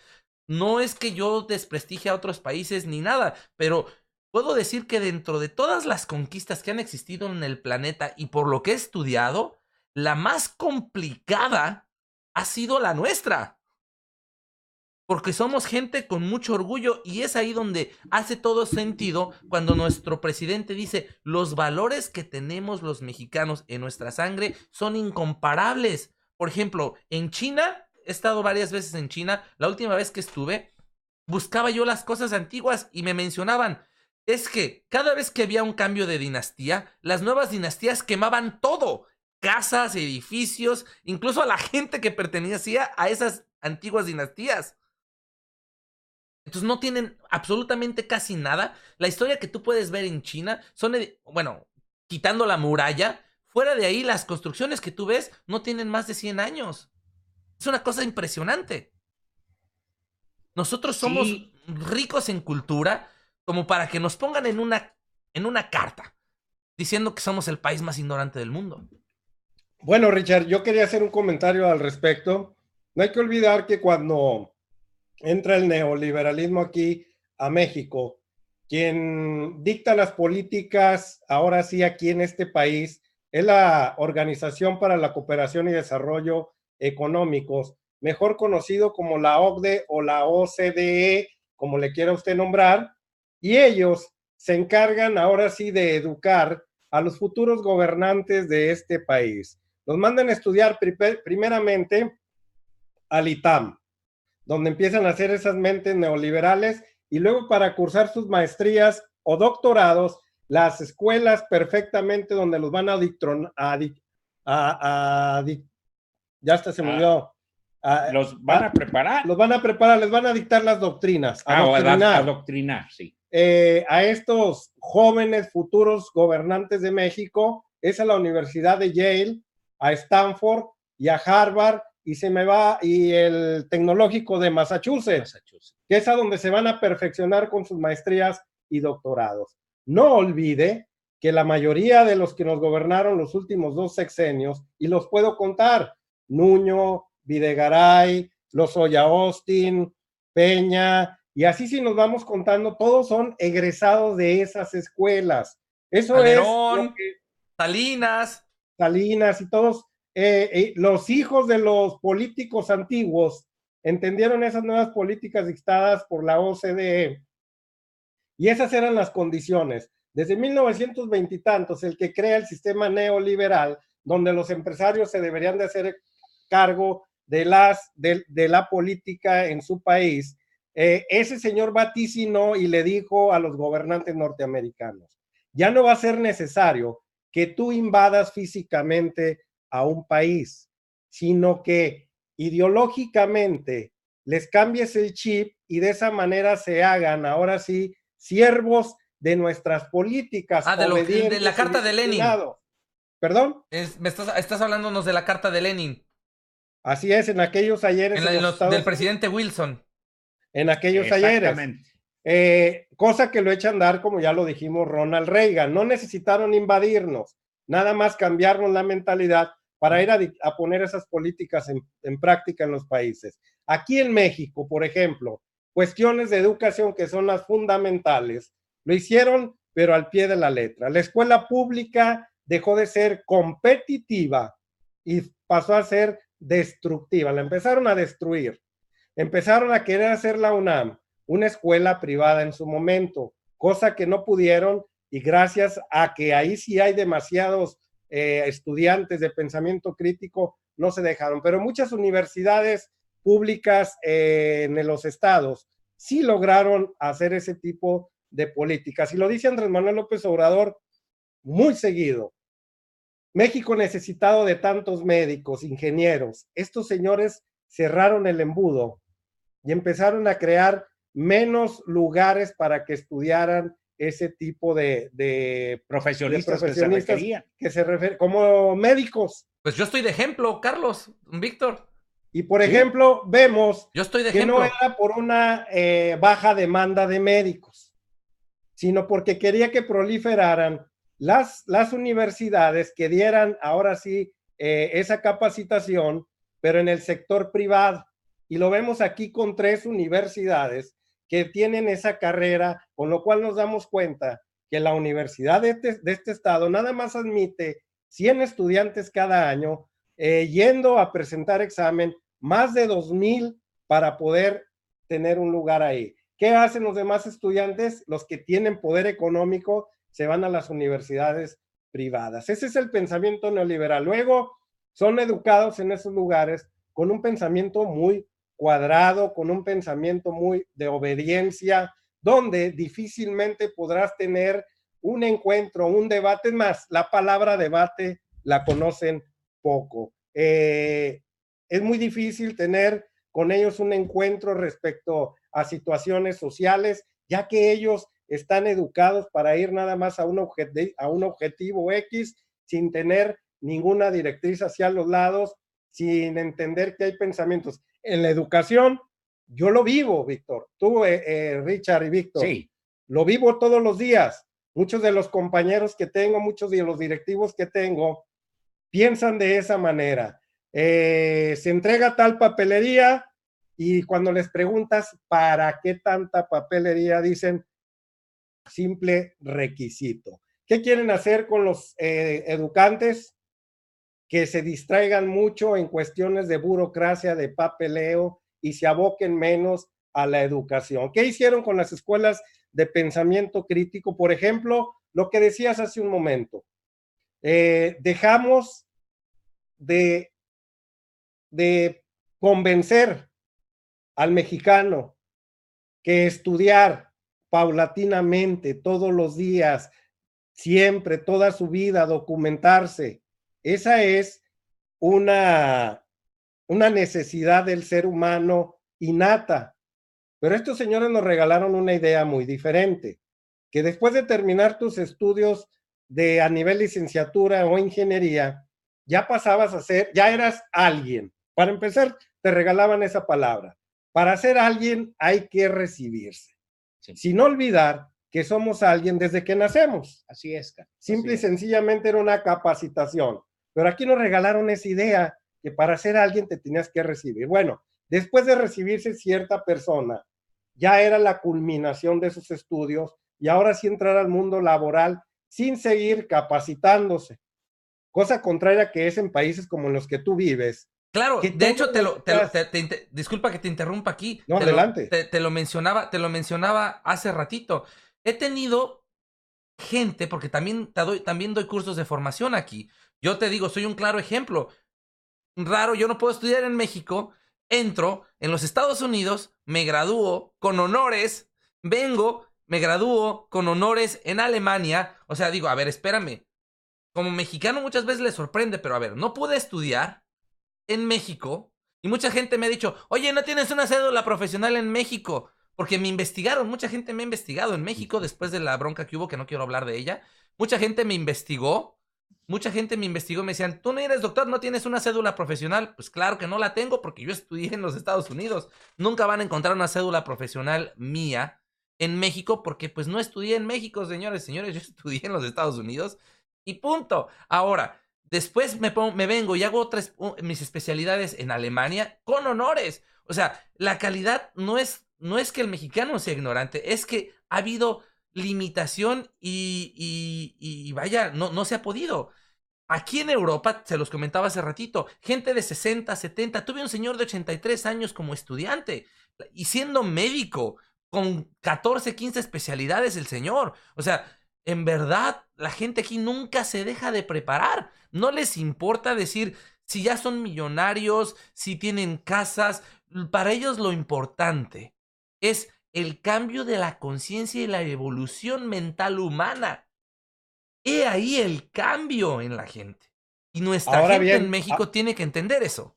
S1: No es que yo desprestigie a otros países ni nada, pero puedo decir que dentro de todas las conquistas que han existido en el planeta y por lo que he estudiado, la más complicada ha sido la nuestra. Porque somos gente con mucho orgullo y es ahí donde hace todo sentido cuando nuestro presidente dice, los valores que tenemos los mexicanos en nuestra sangre son incomparables. Por ejemplo, en China, he estado varias veces en China, la última vez que estuve, buscaba yo las cosas antiguas y me mencionaban, es que cada vez que había un cambio de dinastía, las nuevas dinastías quemaban todo, casas, edificios, incluso a la gente que pertenecía a esas antiguas dinastías. Entonces no tienen absolutamente casi nada. La historia que tú puedes ver en China son, bueno, quitando la muralla, fuera de ahí las construcciones que tú ves no tienen más de 100 años. Es una cosa impresionante. Nosotros somos
S3: Sí,
S1: ricos en cultura como para que nos pongan en una carta diciendo que somos el país más ignorante del mundo.
S2: Bueno, Richard, yo quería hacer un comentario al respecto. No hay que olvidar que cuando entra el neoliberalismo aquí a México, quien dicta las políticas ahora sí aquí en este país es la Organización para la Cooperación y Desarrollo Económicos, mejor conocido como la OCDE o la OCDE, como le quiera usted nombrar, y ellos se encargan ahora sí de educar a los futuros gobernantes de este país. Los mandan a estudiar primeramente al ITAM, donde empiezan a hacer esas mentes neoliberales y luego para cursar sus maestrías o doctorados, las escuelas perfectamente donde los van a ya hasta se me olvidó.
S3: los van a preparar.
S2: Los van a preparar, les van a dictar las doctrinas,
S3: O
S2: adoctrinar.
S3: adoctrinar, sí.
S2: A estos jóvenes futuros gobernantes de México, es a la Universidad de Yale, a Stanford y a Harvard, y se me va, y el Tecnológico de Massachusetts, que es a donde se van a perfeccionar con sus maestrías y doctorados. No olvide que la mayoría de los que nos gobernaron los últimos 2 sexenios, y los puedo contar, Nuño, Videgaray, Lozoya Austin, Peña, y así si nos vamos contando, todos son egresados de esas escuelas. Eso
S1: Calderón,
S2: es lo que
S1: Salinas.
S2: Salinas y todos los hijos de los políticos antiguos entendieron esas nuevas políticas dictadas por la OCDE y esas eran las condiciones. Desde 1920 y tantos, el que crea el sistema neoliberal, donde los empresarios se deberían de hacer cargo de la política en su país, ese señor vaticinó y le dijo a los gobernantes norteamericanos, ya no va a ser necesario que tú invadas físicamente a un país, sino que ideológicamente les cambies el chip y de esa manera se hagan ahora sí siervos de nuestras políticas,
S1: De la carta de Lenin.
S2: ¿Perdón?
S1: Estás hablándonos de la carta de Lenin.
S2: Así es, en aquellos ayeres
S1: Del presidente Wilson.
S2: En aquellos ayeres. Cosa que lo echa a andar, como ya lo dijimos, Ronald Reagan. No necesitaron invadirnos, nada más cambiarnos la mentalidad para ir a poner esas políticas en práctica en los países. Aquí en México, por ejemplo, cuestiones de educación que son las fundamentales, lo hicieron, pero al pie de la letra. La escuela pública dejó de ser competitiva y pasó a ser destructiva. La empezaron a destruir. Empezaron a querer hacer la UNAM una escuela privada en su momento, cosa que no pudieron y gracias a que ahí sí hay demasiados estudiantes de pensamiento crítico, no se dejaron. Pero muchas universidades públicas en los estados sí lograron hacer ese tipo de políticas. Y lo dice Andrés Manuel López Obrador muy seguido. México necesitado de tantos médicos, ingenieros. Estos señores cerraron el embudo y empezaron a crear menos lugares para que estudiaran ese tipo de
S3: profesionistas
S2: que se refieren como médicos.
S1: Pues yo estoy de ejemplo, Carlos, Víctor.
S2: Y por ejemplo, vemos
S1: yo estoy de
S2: que
S1: ejemplo.
S2: no era por una baja demanda de médicos, sino porque quería que proliferaran las universidades que dieran ahora sí esa capacitación, pero en el sector privado. Y lo vemos aquí con 3 universidades que tienen esa carrera, con lo cual nos damos cuenta que la universidad de este estado nada más admite 100 estudiantes cada año, yendo a presentar examen, más de 2,000 para poder tener un lugar ahí. ¿Qué hacen los demás estudiantes? Los que tienen poder económico se van a las universidades privadas. Ese es el pensamiento neoliberal. Luego son educados en esos lugares con un pensamiento muy cuadrado, con un pensamiento muy de obediencia, donde difícilmente podrás tener un encuentro, un debate. Más, la palabra debate la conocen poco. Es muy difícil tener con ellos un encuentro respecto a situaciones sociales, ya que ellos están educados para ir nada más a un objetivo X sin tener ninguna directriz hacia los lados, sin entender que hay pensamientos. En la educación Yo lo vivo, Víctor. Tú, Richard y Víctor,
S3: Sí.
S2: lo vivo todos los días. Muchos de los compañeros que tengo, muchos de los directivos que tengo, piensan de esa manera. Se entrega tal papelería y cuando les preguntas para qué tanta papelería, dicen simple requisito. ¿Qué quieren hacer con los educantes? Que se distraigan mucho en cuestiones de burocracia, de papeleo y se aboquen menos a la educación. ¿Qué hicieron con las escuelas de pensamiento crítico? Por ejemplo, lo que decías hace un momento. Dejamos de convencer al mexicano que estudiar paulatinamente todos los días, siempre, toda su vida, documentarse, esa es una necesidad del ser humano innata. Pero estos señores nos regalaron una idea muy diferente, que después de terminar tus estudios a nivel licenciatura o ingeniería, ya pasabas a ser, ya eras alguien. Para empezar, te regalaban esa palabra. Para ser alguien hay que recibirse. Sí. Sin olvidar que somos alguien desde que nacemos.
S3: Así es.
S2: Simple y sencillamente era una capacitación. Pero aquí nos regalaron esa idea que para ser alguien te tenías que recibir. Bueno, después de recibirse cierta persona, ya era la culminación de sus estudios y ahora sí entrar al mundo laboral sin seguir capacitándose. Cosa contraria que es en países como los que tú vives.
S1: Claro, de hecho, disculpa que te interrumpa aquí.
S2: No, adelante.
S1: Te lo mencionaba hace ratito. He tenido gente, porque también doy cursos de formación aquí. Yo te digo, soy un claro ejemplo. Raro, yo no puedo estudiar en México, entro en los Estados Unidos, me gradúo con honores, vengo, me gradúo con honores en Alemania. O sea, digo, a ver, espérame. Como mexicano muchas veces le sorprende, pero a ver, no pude estudiar en México y mucha gente me ha dicho, oye, ¿no tienes una cédula profesional en México? Porque me investigaron, mucha gente me ha investigado en México después de la bronca que hubo, que no quiero hablar de ella. Mucha gente me investigó y me decían, tú no eres doctor, no tienes una cédula profesional. Pues claro que no la tengo porque yo estudié en los Estados Unidos. Nunca van a encontrar una cédula profesional mía en México porque pues no estudié en México, señores, yo estudié en los Estados Unidos y punto. Ahora, después me vengo y hago mis especialidades en Alemania con honores. O sea, la calidad no es que el mexicano sea ignorante, es que ha habido limitación y vaya, no se ha podido. Aquí en Europa, se los comentaba hace ratito, gente de 60, 70, tuve un señor de 83 años como estudiante y siendo médico, con 14, 15 especialidades el señor. O sea, en verdad, la gente aquí nunca se deja de preparar. No les importa decir si ya son millonarios, si tienen casas. Para ellos lo importante es el cambio de la conciencia y la evolución mental humana. He ahí el cambio en la gente. Y nuestra
S2: Ahora
S1: gente
S2: bien,
S1: en México tiene que entender eso.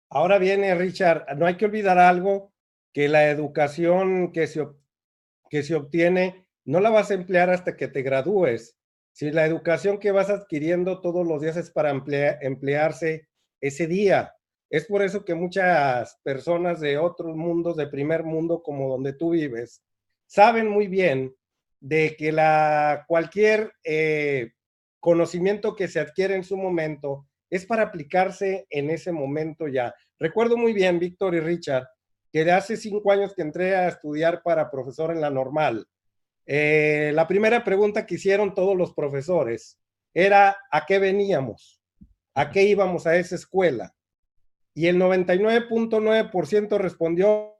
S2: Ahora viene, Richard, no hay que olvidar algo, que la educación que se obtiene no la vas a emplear hasta que te gradúes. Si la educación que vas adquiriendo todos los días es para emplearse ese día. Es por eso que muchas personas de otros mundos, de primer mundo, como donde tú vives, saben muy bien de que cualquier conocimiento que se adquiere en su momento es para aplicarse en ese momento ya. Recuerdo muy bien, Víctor y Richard, que de hace 5 años que entré a estudiar para profesor en la normal, la primera pregunta que hicieron todos los profesores era ¿a qué veníamos? ¿A qué íbamos a esa escuela? Y el 99.9% respondió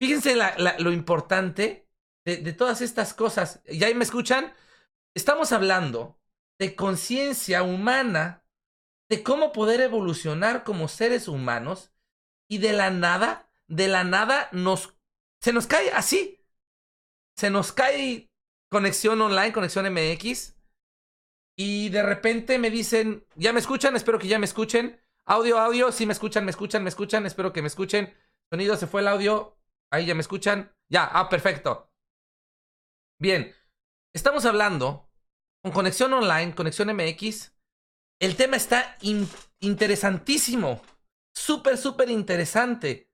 S1: Fíjense lo importante de todas estas cosas. ¿Ya me escuchan? Estamos hablando de conciencia humana, de cómo poder evolucionar como seres humanos, y de la nada se nos cae así. Se nos cae conexión online, conexión MX, y de repente me dicen, ¿ya me escuchan? Espero que ya me escuchen. Audio, sí me escuchan, espero que me escuchen. Sonido, se fue el audio. Ahí ya me escuchan. Ya, perfecto. Bien, estamos hablando con conexión online, conexión MX. El tema está interesantísimo. Súper interesante.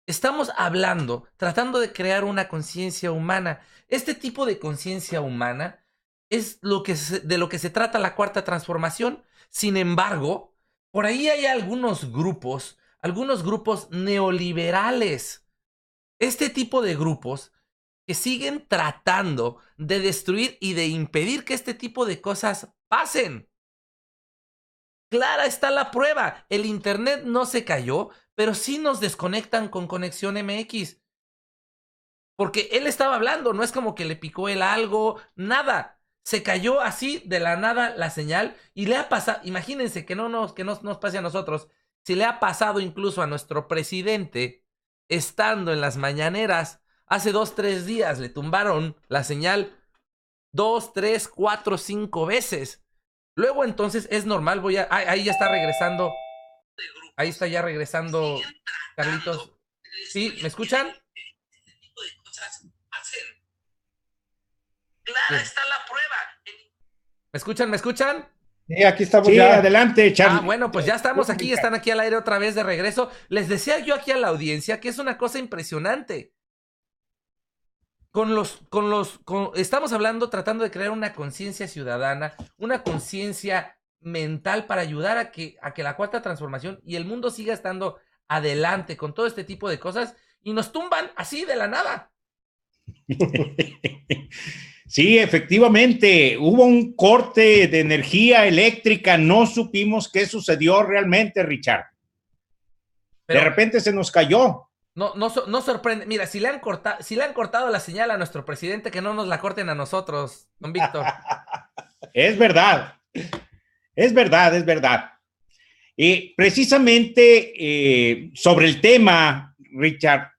S1: Estamos hablando, tratando de crear una conciencia humana. Este tipo de conciencia humana es de lo que se trata la cuarta transformación. Sin embargo, por ahí hay algunos grupos neoliberales. Este tipo de grupos que siguen tratando de destruir y de impedir que este tipo de cosas pasen. Clara está la prueba. El internet no se cayó, pero sí nos desconectan con conexión MX. Porque él estaba hablando, no es como que le picó él algo, nada. Se cayó así de la nada la señal y le ha pasado, imagínense que no nos pase a nosotros, si le ha pasado incluso a nuestro presidente, estando en las mañaneras, hace 2, 3 días le tumbaron la señal 2, 3, 4, 5 veces. Luego entonces es normal, ahí ya está regresando. Ahí está ya regresando Carlitos. ¿Sí? ¿Me escuchan? Clara está la prueba. ¿Me escuchan?
S2: Sí, aquí estamos
S3: Sí,
S2: ya.
S3: adelante, Charlie.
S1: Bueno, pues ya estamos aquí, están aquí al aire otra vez de regreso. Les decía yo aquí a la audiencia que es una cosa impresionante. Estamos hablando, tratando de crear una conciencia ciudadana, una conciencia mental para ayudar a que la cuarta transformación y el mundo siga estando adelante con todo este tipo de cosas, y nos tumban así de la nada.
S3: Sí, efectivamente, hubo un corte de energía eléctrica, no supimos qué sucedió realmente, Richard. Pero de repente se nos cayó.
S1: No sorprende. Mira, si le han cortado la señal a nuestro presidente, que no nos la corten a nosotros, don Víctor.
S3: Es verdad. Y precisamente sobre el tema, Richard,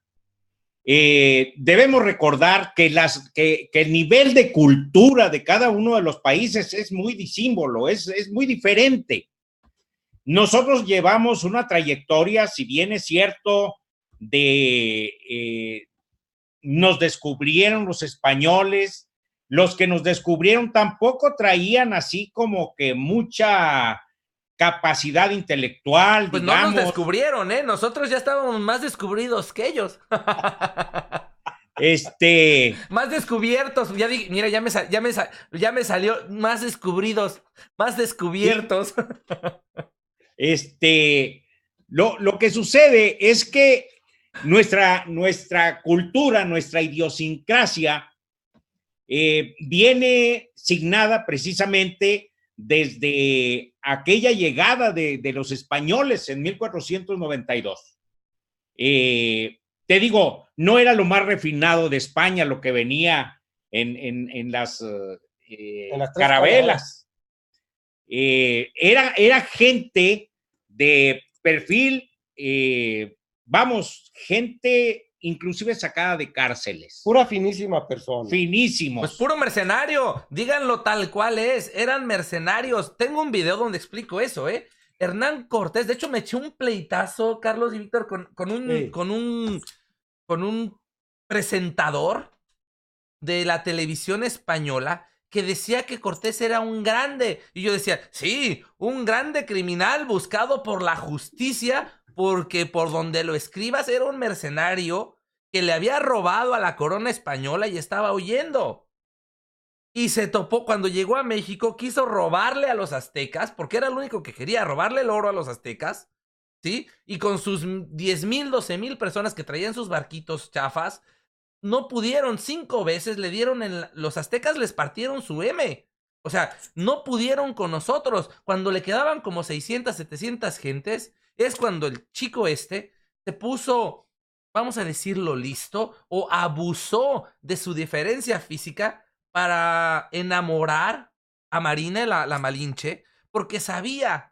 S3: debemos recordar que el nivel de cultura de cada uno de los países es muy disímbolo, es muy diferente. Nosotros llevamos una trayectoria, si bien es cierto, nos descubrieron los españoles, los que nos descubrieron tampoco traían así como que mucha capacidad intelectual,
S1: pues
S3: digamos.
S1: no nos descubrieron, nosotros ya estábamos más descubridos que ellos.
S3: Más
S1: descubiertos, mira, ya me salió más descubridos, más descubiertos.
S3: Lo que sucede es que nuestra cultura, nuestra idiosincrasia viene signada precisamente desde aquella llegada de los españoles en 1492. Te digo, no era lo más refinado de España lo que venía en las carabelas. Era gente de perfil, gente inclusive sacada de cárceles.
S2: Pura finísima persona.
S3: Finísimos.
S1: Pues puro mercenario, díganlo tal cual es, eran mercenarios. Tengo un video donde explico eso, Hernán Cortés, de hecho me eché un pleitazo, Carlos y Víctor, con un presentador de la televisión española que decía que Cortés era un grande. Y yo decía, sí, un grande criminal buscado por la justicia, porque por donde lo escribas era un mercenario que le había robado a la corona española y estaba huyendo. Y se topó, cuando llegó a México, quiso robarle a los aztecas, porque era el único que quería, robarle el oro a los aztecas, ¿sí? Y con sus 10,000, 12,000 personas que traían sus barquitos chafas, no pudieron, 5 veces le dieron los aztecas les partieron su M. O sea, no pudieron con nosotros. Cuando le quedaban como 600, 700 gentes, es cuando el chico se puso vamos a decirlo listo, o abusó de su diferencia física para enamorar a Marina, la Malinche, porque sabía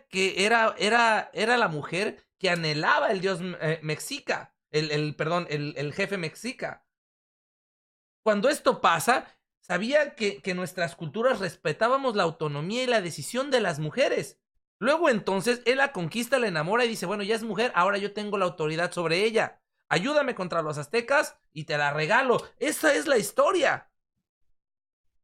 S1: que era la mujer que anhelaba el dios Mexica, perdón, el jefe Mexica. Cuando esto pasa, sabía que nuestras culturas respetábamos la autonomía y la decisión de las mujeres. Luego entonces, él la conquista, la enamora y dice, bueno, ya es mujer, ahora yo tengo la autoridad sobre ella. Ayúdame contra los aztecas y te la regalo. Esa es la historia.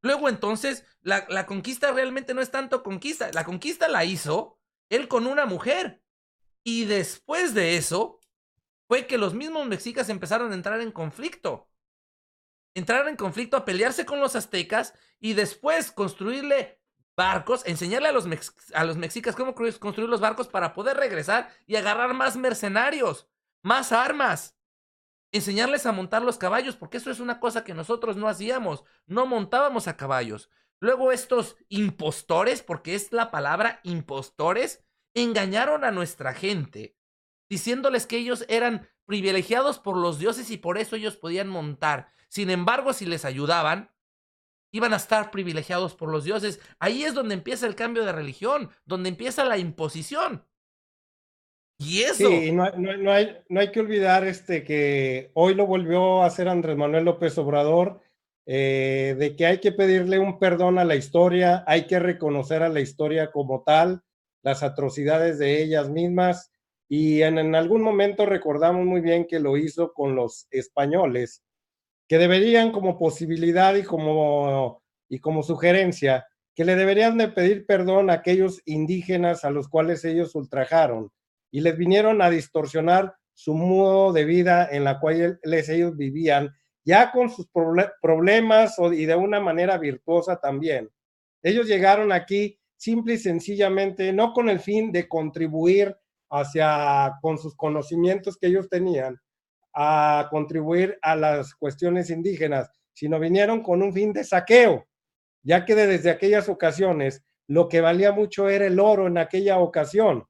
S1: Luego entonces, la conquista realmente no es tanto conquista. La conquista la hizo él con una mujer. Y después de eso, fue que los mismos mexicas empezaron a entrar en conflicto. Entrar en conflicto, a pelearse con los aztecas y después construirle barcos, enseñarle a los mexicas cómo construir los barcos para poder regresar y agarrar más mercenarios, más armas. Enseñarles a montar los caballos, porque eso es una cosa que nosotros no hacíamos, no montábamos a caballos. Luego estos impostores, porque es la palabra impostores, engañaron a nuestra gente, diciéndoles que ellos eran privilegiados por los dioses y por eso ellos podían montar. Sin embargo, si les ayudaban, iban a estar privilegiados por los dioses. Ahí es donde empieza el cambio de religión, donde empieza la imposición. Y eso.
S2: Sí, no hay que olvidar que hoy lo volvió a hacer Andrés Manuel López Obrador, de que hay que pedirle un perdón a la historia, hay que reconocer a la historia como tal, las atrocidades de ellas mismas, y en algún momento recordamos muy bien que lo hizo con los españoles, que deberían como posibilidad y como sugerencia, que le deberían de pedir perdón a aquellos indígenas a los cuales ellos ultrajaron y les vinieron a distorsionar su modo de vida en la cual ellos vivían, ya con sus problemas y de una manera virtuosa también. Ellos llegaron aquí simple y sencillamente, no con el fin de contribuir con sus conocimientos que ellos tenían, a contribuir a las cuestiones indígenas, sino vinieron con un fin de saqueo, ya que desde aquellas ocasiones lo que valía mucho era el oro en aquella ocasión,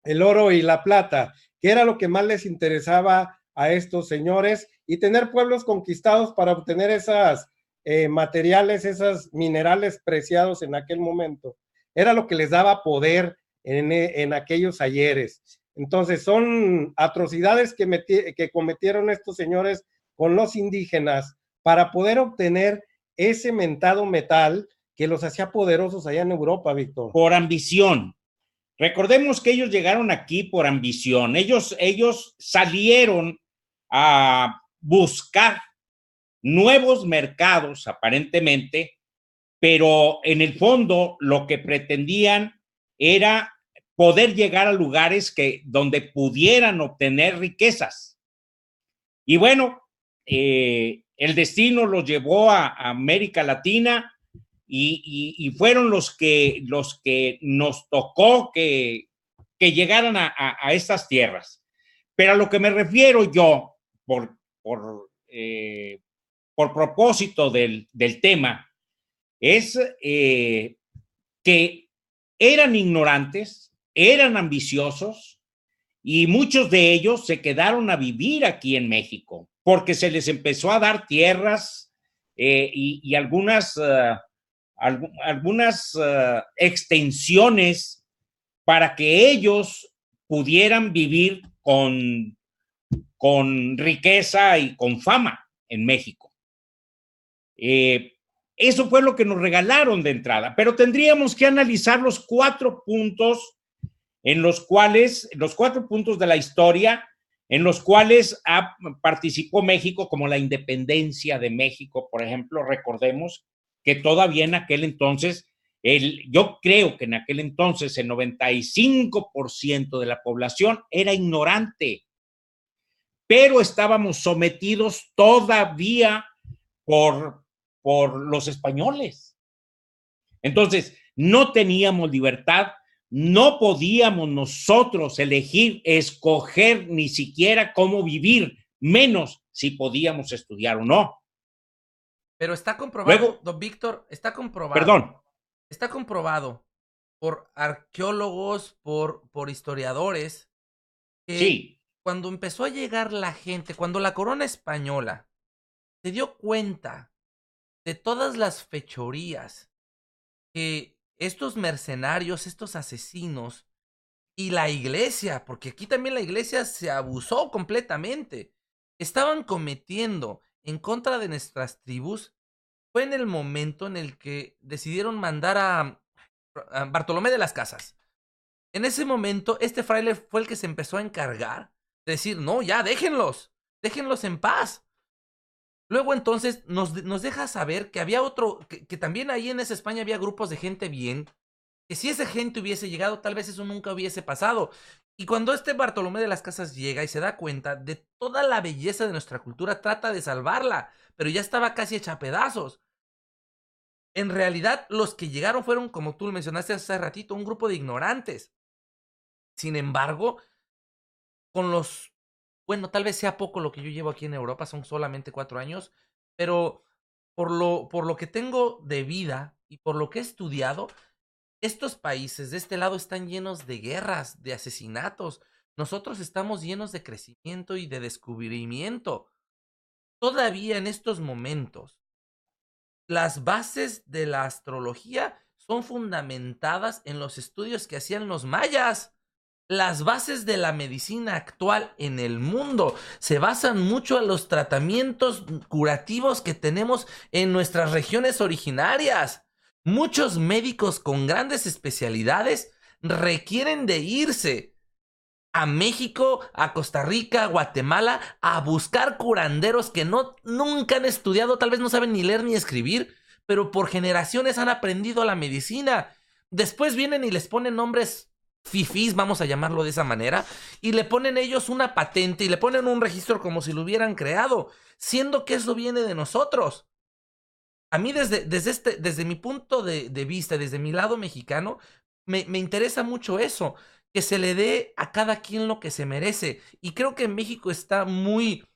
S2: el oro y la plata, que era lo que más les interesaba a estos señores, y tener pueblos conquistados para obtener esas materiales, esos minerales preciados en aquel momento. Era lo que les daba poder en aquellos ayeres. Entonces son atrocidades que cometieron estos señores con los indígenas para poder obtener ese mentado metal que los hacía poderosos allá en Europa, Víctor.
S3: Por ambición. Recordemos que ellos llegaron aquí por ambición. Ellos salieron a buscar nuevos mercados, aparentemente, pero en el fondo lo que pretendían era poder llegar a lugares donde pudieran obtener riquezas. Y bueno, el destino los llevó a América Latina y fueron los que nos tocó que llegaran a estas tierras. Pero a lo que me refiero yo, por propósito del tema, es que eran ignorantes, eran ambiciosos, y muchos de ellos se quedaron a vivir aquí en México, porque se les empezó a dar tierras y algunas extensiones para que ellos pudieran vivir con riqueza y con fama en México. Eso fue lo que nos regalaron de entrada, pero tendríamos que analizar los 4 puntos los 4 puntos de la historia en los cuales participó México, como la independencia de México, por ejemplo. Recordemos que todavía en aquel entonces, yo creo que en aquel entonces el 95% de la población era ignorante, pero estábamos sometidos todavía por los españoles. Entonces, no teníamos libertad, no podíamos nosotros elegir, escoger ni siquiera cómo vivir, menos si podíamos estudiar o no.
S1: Pero está comprobado, luego, don Víctor, está comprobado.
S3: Perdón.
S1: Está comprobado por arqueólogos, por historiadores, que
S3: sí,
S1: cuando empezó a llegar la gente, cuando la corona española se dio cuenta de todas las fechorías que estos mercenarios, estos asesinos y la iglesia, porque aquí también la iglesia se abusó completamente, estaban cometiendo en contra de nuestras tribus, fue en el momento en el que decidieron mandar a Bartolomé de las Casas. En ese momento, este fraile fue el que se empezó a encargar de decir, no, ya, déjenlos en paz. Luego entonces nos deja saber que había otro, que también ahí en esa España había grupos de gente bien, que si esa gente hubiese llegado, tal vez eso nunca hubiese pasado. Y cuando este Bartolomé de las Casas llega y se da cuenta de toda la belleza de nuestra cultura, trata de salvarla, pero ya estaba casi hecha a pedazos. En realidad, los que llegaron fueron, como tú mencionaste hace ratito, un grupo de ignorantes. Sin embargo, con los, bueno, tal vez sea poco lo que yo llevo aquí en Europa, son solamente 4 años, pero por lo que tengo de vida y por lo que he estudiado, estos países de este lado están llenos de guerras, de asesinatos. Nosotros estamos llenos de crecimiento y de descubrimiento. Todavía en estos momentos, las bases de la astrología son fundamentadas en los estudios que hacían los mayas. Las bases de la medicina actual en el mundo se basan mucho en los tratamientos curativos que tenemos en nuestras regiones originarias. Muchos médicos con grandes especialidades requieren de irse a México, a Costa Rica, a Guatemala, a buscar curanderos que nunca han estudiado, tal vez no saben ni leer ni escribir, pero por generaciones han aprendido la medicina. Después vienen y les ponen nombres fifís, vamos a llamarlo de esa manera, y le ponen ellos una patente y le ponen un registro como si lo hubieran creado, siendo que eso viene de nosotros. A mí desde mi punto de vista, desde mi lado mexicano, me interesa mucho eso, que se le dé a cada quien lo que se merece. Y creo que México está muy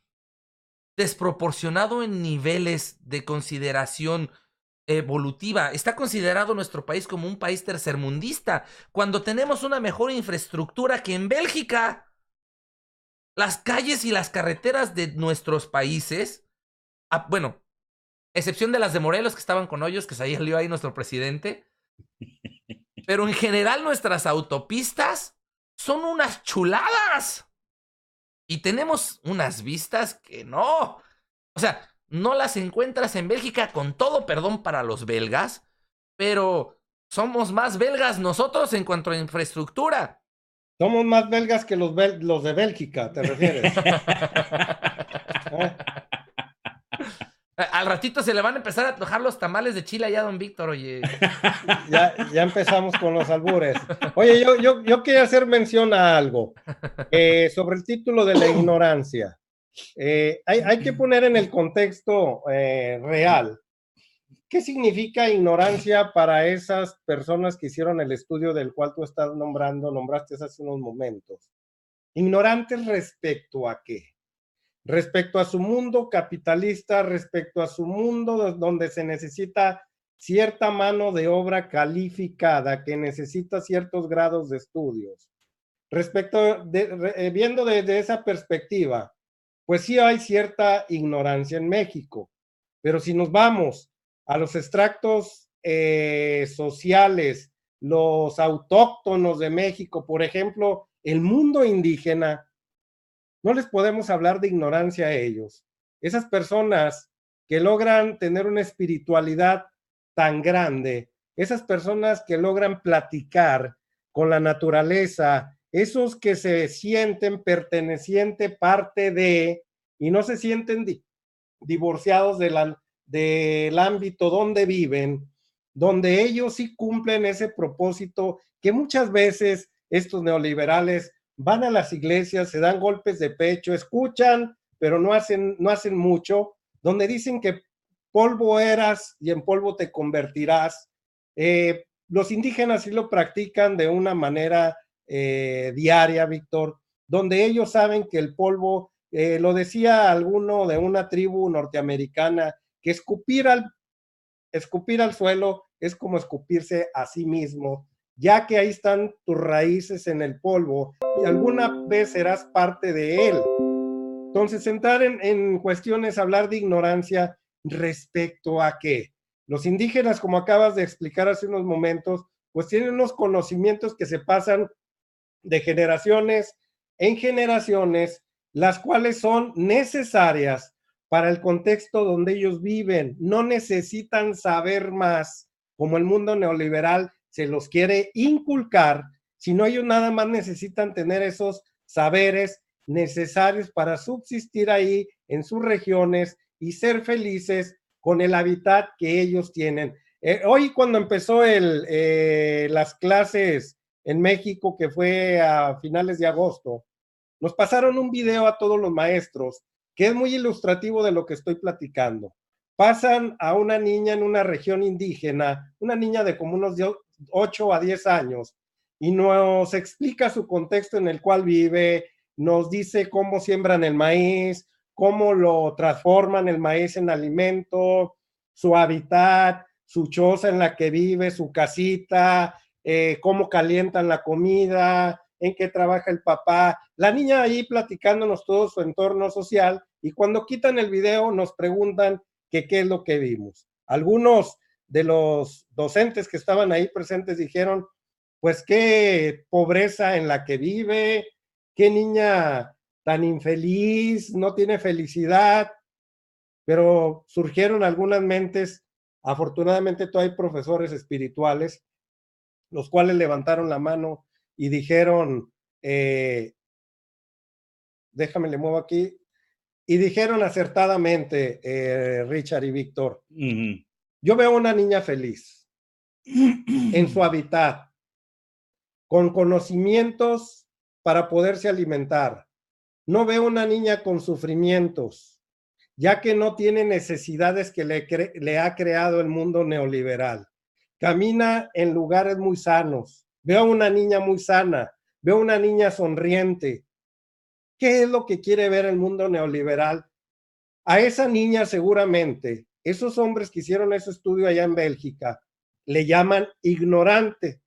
S1: desproporcionado en niveles de consideración evolutiva. Está considerado nuestro país como un país tercermundista, cuando tenemos una mejor infraestructura que en Bélgica. Las calles y las carreteras de nuestros países, bueno, excepción de las de Morelos que estaban con hoyos, que salió ahí nuestro presidente, pero en general nuestras autopistas son unas chuladas. Y tenemos unas vistas que no. O sea, no las encuentras en Bélgica, con todo perdón para los belgas, pero somos más belgas nosotros en cuanto a infraestructura.
S2: Somos más belgas que los de Bélgica, ¿te refieres?
S1: Al ratito se le van a empezar a antojar los tamales de Chile allá a don Víctor, oye.
S2: Ya empezamos con los albures. Oye, yo quería hacer mención a algo sobre el título de la ignorancia. Hay que poner en el contexto real. ¿Qué significa ignorancia para esas personas que hicieron el estudio del cual tú estás nombraste hace unos momentos? ¿Ignorantes respecto a qué? Respecto a su mundo capitalista, respecto a su mundo donde se necesita cierta mano de obra calificada, que necesita ciertos grados de estudios. Viendo desde esa perspectiva, pues sí hay cierta ignorancia en México, pero si nos vamos a los extractos sociales, los autóctonos de México, por ejemplo, el mundo indígena, no les podemos hablar de ignorancia a ellos. Esas personas que logran tener una espiritualidad tan grande, esas personas que logran platicar con la naturaleza, esos que se sienten perteneciente parte de y no se sienten divorciados del ámbito donde viven, donde ellos sí cumplen ese propósito que muchas veces estos neoliberales van a las iglesias, se dan golpes de pecho, escuchan, pero no hacen mucho, donde dicen que polvo eras y en polvo te convertirás. Los indígenas sí lo practican de una manera diaria, Víctor, donde ellos saben que el polvo, lo decía alguno de una tribu norteamericana, que escupir al suelo es como escupirse a sí mismo, ya que ahí están tus raíces en el polvo y alguna vez serás parte de él. Entonces, entrar en cuestiones, hablar de ignorancia respecto a qué. Los indígenas, como acabas de explicar hace unos momentos, pues tienen unos conocimientos que se pasan de generaciones en generaciones, las cuales son necesarias para el contexto donde ellos viven. No necesitan saber más, como el mundo neoliberal se los quiere inculcar, sino ellos nada más necesitan tener esos saberes necesarios para subsistir ahí en sus regiones y ser felices con el hábitat que ellos tienen. Hoy cuando empezó las clases en México, que fue a finales de agosto, nos pasaron un video a todos los maestros que es muy ilustrativo de lo que estoy platicando. Pasan a una niña en una región indígena, una niña de como unos 8 a 10 años, y nos explica su contexto en el cual vive, nos dice cómo siembran el maíz, cómo lo transforman el maíz en alimento, su hábitat, su choza en la que vive, su casita, cómo calientan la comida, en qué trabaja el papá. La niña ahí platicándonos todo su entorno social, y cuando quitan el video nos preguntan que qué es lo que vimos. Algunos de los docentes que estaban ahí presentes dijeron, pues qué pobreza en la que vive, qué niña tan infeliz, no tiene felicidad, pero surgieron algunas mentes, afortunadamente todavía hay profesores espirituales, los cuales levantaron la mano y dijeron, déjame le muevo aquí, y dijeron acertadamente, Richard y Víctor, yo veo una niña feliz en su hábitat, con conocimientos para poderse alimentar. No veo una niña con sufrimientos, ya que no tiene necesidades que le ha creado el mundo neoliberal. Camina en lugares muy sanos. Veo una niña muy sana, veo una niña sonriente. ¿Qué es lo que quiere ver el mundo neoliberal? A esa niña seguramente, esos hombres que hicieron ese estudio allá en Bélgica, le llaman ignorante.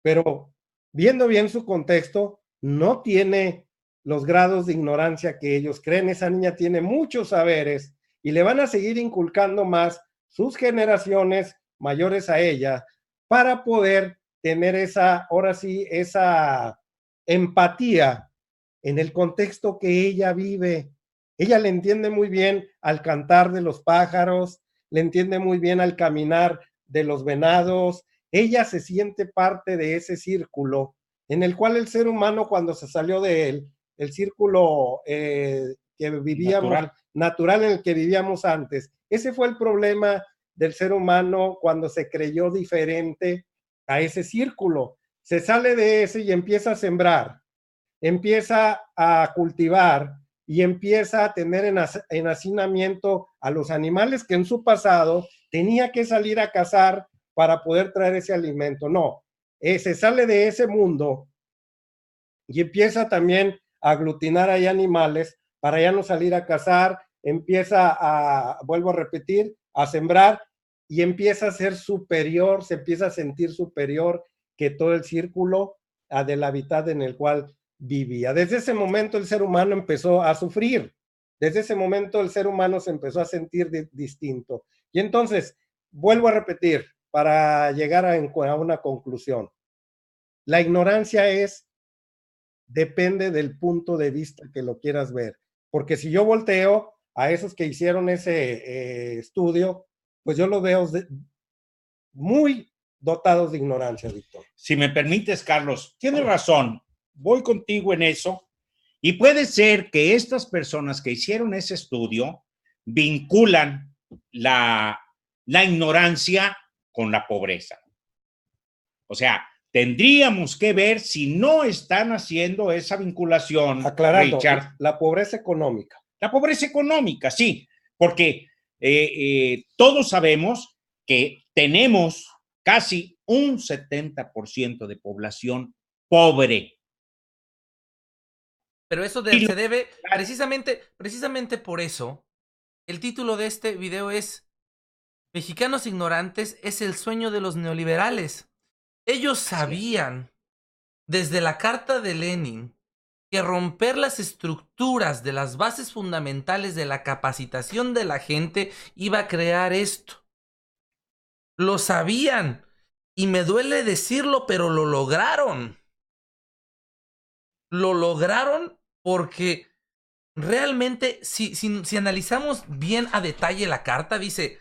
S2: Pero viendo bien su contexto, no tiene los grados de ignorancia que ellos creen. Esa niña tiene muchos saberes y le van a seguir inculcando más sus generaciones mayores a ella para poder tener esa, ahora sí, esa empatía en el contexto que ella vive. Ella le entiende muy bien al cantar de los pájaros, le entiende muy bien al caminar de los venados. Ella se siente parte de ese círculo en el cual el ser humano, cuando se salió de él, el círculo que vivíamos, natural en el que vivíamos antes, ese fue el problema del ser humano cuando se creyó diferente a ese círculo. Se sale de ese y empieza a sembrar, empieza a cultivar y empieza a tener en hacinamiento a los animales que en su pasado tenía que salir a cazar para poder traer ese alimento. No, se sale de ese mundo y empieza también a aglutinar ahí animales para ya no salir a cazar, empieza a, vuelvo a repetir, a sembrar y empieza a ser superior, se empieza a sentir superior que todo el círculo del hábitat en el cual vivía. Desde ese momento el ser humano empezó a sufrir, desde ese momento el ser humano se empezó a sentir distinto. Y entonces, vuelvo a repetir, para llegar a una conclusión, la ignorancia depende del punto de vista que lo quieras ver, porque si yo volteo a esos que hicieron ese estudio, pues yo los veo muy dotados de ignorancia, Víctor.
S3: Si me permites, Carlos, tienes razón, voy contigo en eso, y puede ser que estas personas que hicieron ese estudio vinculan la ignorancia con la pobreza. O sea, tendríamos que ver si no están haciendo esa vinculación,
S2: aclarando,
S3: Richard.
S2: La pobreza económica.
S3: La pobreza económica, sí, porque todos sabemos que tenemos casi un 70% de población pobre.
S1: Pero eso se debe, precisamente por eso, el título de este video es Mexicanos ignorantes es el sueño de los neoliberales. Ellos
S3: Así es.
S1: sabían desde la carta de Lenin que romper las estructuras de las bases fundamentales de la capacitación de la gente iba a crear esto. Lo sabían y me duele decirlo, pero lo lograron. Lo lograron porque realmente, si analizamos bien a detalle la carta, dice,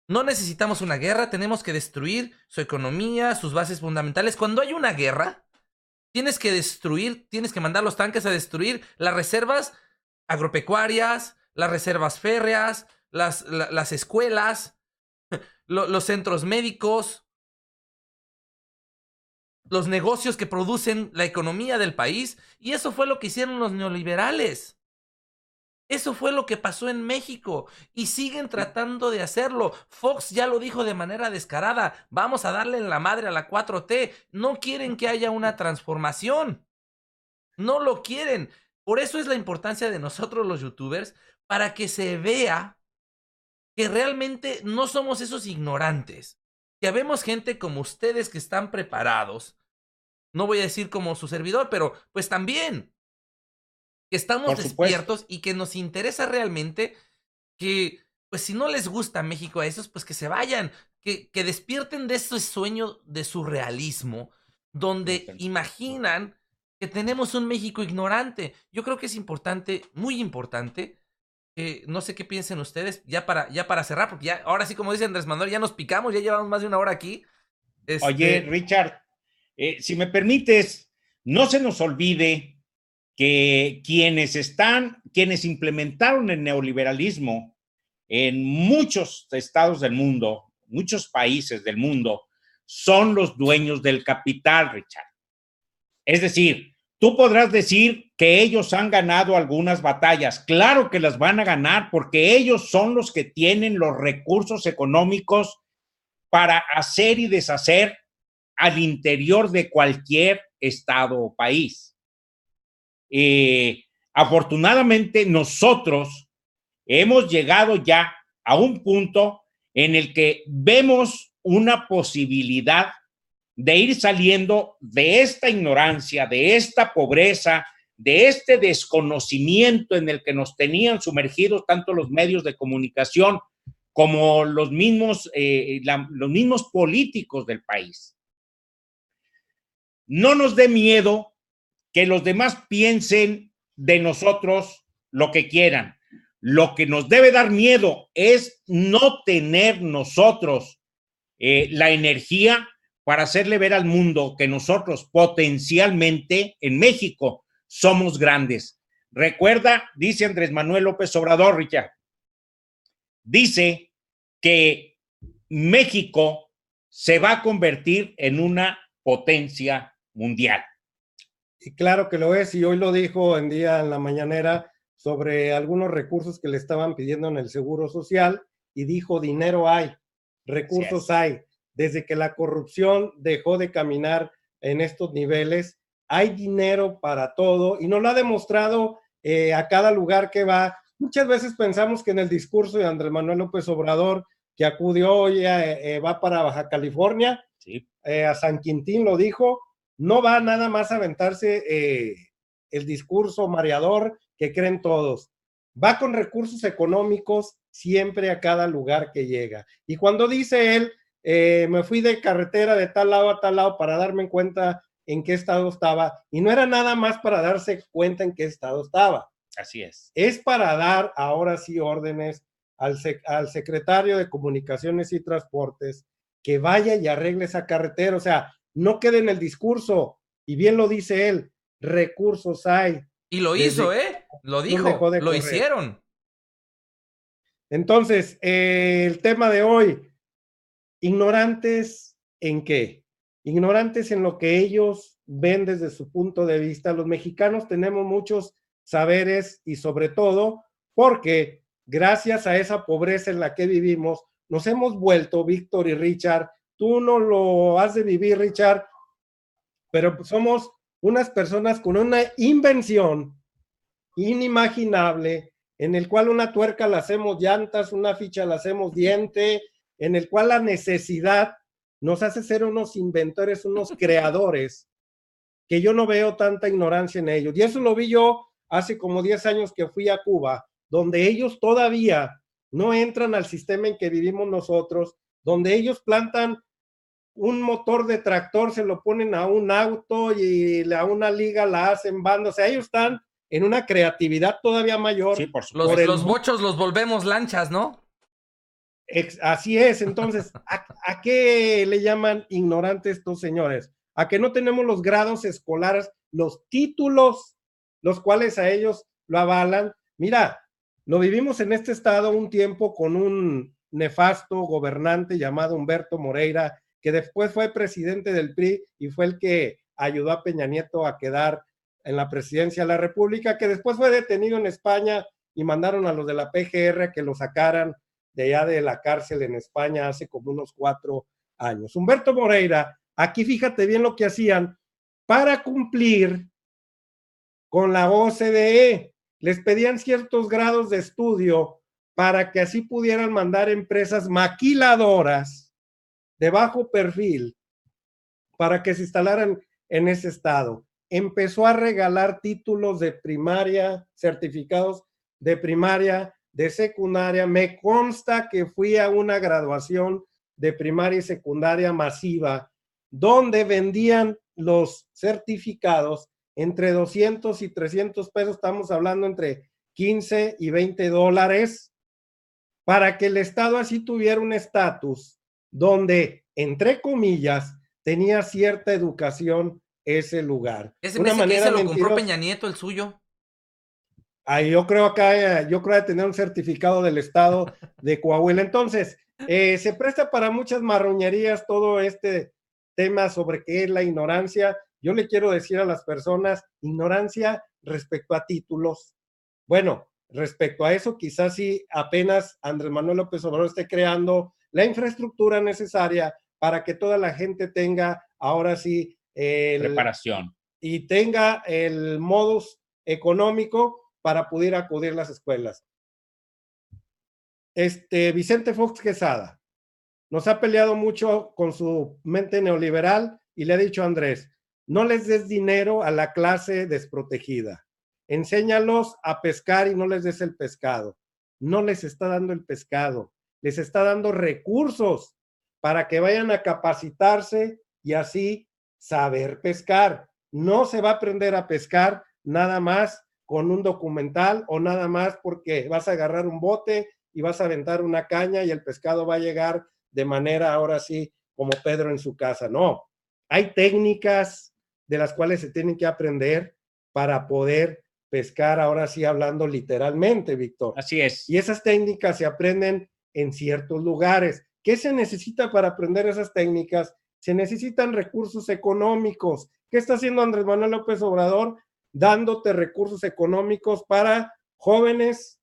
S1: no necesitamos una guerra, tenemos que destruir su economía, sus bases fundamentales. Cuando hay una guerra, tienes que destruir, tienes que mandar los tanques a destruir las reservas agropecuarias, las reservas férreas, las escuelas, los centros médicos, los negocios que producen la economía del país. Y eso fue lo que hicieron los neoliberales. Eso fue lo que pasó en México y siguen tratando de hacerlo. Fox ya lo dijo de manera descarada. Vamos a darle en la madre a la 4T. No quieren que haya una transformación. No lo quieren. Por eso es la importancia de nosotros los youtubers, para que se vea que realmente no somos esos ignorantes. Que habemos gente como ustedes que están preparados. No voy a decir como su servidor, pero pues también que estamos
S3: Por supuesto.
S1: despiertos y que nos interesa realmente que, pues si no les gusta México a esos, pues que se vayan, que despierten de ese sueño de surrealismo, donde imaginan que tenemos un México ignorante. Yo creo que es importante, muy importante, no sé qué piensen ustedes, ya para cerrar, porque ya, ahora sí, como dice Andrés Manuel, ya nos picamos, ya llevamos más de una hora aquí.
S3: Oye, Richard, si me permites, no se nos olvide que quienes implementaron el neoliberalismo en muchos estados del mundo, muchos países del mundo, son los dueños del capital, Richard. Es decir, tú podrás decir que ellos han ganado algunas batallas. Claro que las van a ganar porque ellos son los que tienen los recursos económicos para hacer y deshacer al interior de cualquier estado o país. Afortunadamente, nosotros hemos llegado ya a un punto en el que vemos una posibilidad de ir saliendo de esta ignorancia, de esta pobreza, de este desconocimiento en el que nos tenían sumergidos tanto los medios de comunicación como los mismos políticos del país. No nos dé miedo que los demás piensen de nosotros lo que quieran. Lo que nos debe dar miedo es no tener nosotros la energía para hacerle ver al mundo que nosotros potencialmente en México somos grandes. Recuerda, dice Andrés Manuel López Obrador, Richard, dice que México se va a convertir en una potencia mundial.
S2: Y claro que lo es, y hoy lo dijo en la mañanera sobre algunos recursos que le estaban pidiendo en el Seguro Social, y dijo, dinero hay, recursos hay. Desde que la corrupción dejó de caminar en estos niveles, hay dinero para todo, y nos lo ha demostrado a cada lugar que va. Muchas veces pensamos que en el discurso de Andrés Manuel López Obrador, que acudió hoy, va para Baja California,
S3: sí.
S2: A San Quintín lo dijo, no va nada más a aventarse el discurso mareador que creen todos. Va con recursos económicos siempre a cada lugar que llega. Y cuando dice él, me fui de carretera de tal lado a tal lado para darme cuenta en qué estado estaba, y no era nada más para darse cuenta en qué estado estaba.
S3: Así es.
S2: Es para dar ahora sí órdenes al secretario de Comunicaciones y Transportes que vaya y arregle esa carretera. O sea, no quede en el discurso, y bien lo dice él, recursos hay.
S1: Y lo hizo, lo dijo, lo hicieron.
S2: Entonces, el tema de hoy, ignorantes ¿en qué? Ignorantes en lo que ellos ven desde su punto de vista. Los mexicanos tenemos muchos saberes, y sobre todo porque gracias a esa pobreza en la que vivimos, nos hemos vuelto, Víctor y Richard, tú no lo has de vivir, Richard, pero somos unas personas con una invención inimaginable, en el cual una tuerca la hacemos llantas, una ficha la hacemos diente, en el cual la necesidad nos hace ser unos inventores, unos creadores, que yo no veo tanta ignorancia en ellos. Y eso lo vi yo hace como 10 años que fui a Cuba, donde ellos todavía no entran al sistema en que vivimos nosotros, donde ellos plantan un motor de tractor, se lo ponen a un auto y a una liga la hacen banda. O sea, ellos están en una creatividad todavía mayor.
S3: Sí, por supuesto.
S1: Los bochos los volvemos lanchas, ¿no?
S2: Así es. Entonces, ¿a qué le llaman ignorantes estos señores? A que no tenemos los grados escolares, los títulos, los cuales a ellos lo avalan. Mira, lo vivimos en este estado un tiempo con un nefasto gobernante llamado Humberto Moreira, que después fue presidente del PRI y fue el que ayudó a Peña Nieto a quedar en la presidencia de la República, que después fue detenido en España y mandaron a los de la PGR a que lo sacaran de allá de la cárcel en España hace como unos 4 años. Humberto Moreira, aquí fíjate bien lo que hacían para cumplir con la OCDE. Les pedían ciertos grados de estudio para que así pudieran mandar empresas maquiladoras de bajo perfil para que se instalaran en ese estado. Empezó a regalar títulos de primaria, certificados de primaria, de secundaria. Me consta que fui a una graduación de primaria y secundaria masiva donde vendían los certificados entre 200 y 300 pesos, estamos hablando entre 15 y 20 dólares, para que el Estado así tuviera un estatus donde, entre comillas, tenía cierta educación ese lugar.
S1: Ese que se lo compró Peña Nieto, el suyo.
S2: Yo creo de tener un certificado del Estado de Coahuila. Entonces, se presta para muchas marruñerías todo este tema sobre qué es la ignorancia. Yo le quiero decir a las personas, ignorancia respecto a títulos. Bueno, respecto a eso, quizás sí apenas Andrés Manuel López Obrador esté creando la infraestructura necesaria para que toda la gente tenga ahora sí
S3: preparación
S2: y tenga el modus económico para poder acudir a las escuelas. Vicente Fox Quesada nos ha peleado mucho con su mente neoliberal y le ha dicho a Andrés, no les des dinero a la clase desprotegida, enséñalos a pescar y no les des el pescado. No les está dando el pescado, les está dando recursos para que vayan a capacitarse y así saber pescar. No se va a aprender a pescar nada más con un documental o nada más porque vas a agarrar un bote y vas a aventar una caña y el pescado va a llegar de manera ahora sí como Pedro en su casa. No, hay técnicas de las cuales se tienen que aprender para poder pescar, ahora sí hablando literalmente, Víctor.
S3: Así es.
S2: Y esas técnicas se aprenden en ciertos lugares. ¿Qué se necesita para aprender esas técnicas? Se necesitan recursos económicos. ¿Qué está haciendo Andrés Manuel López Obrador? Dándote recursos económicos para jóvenes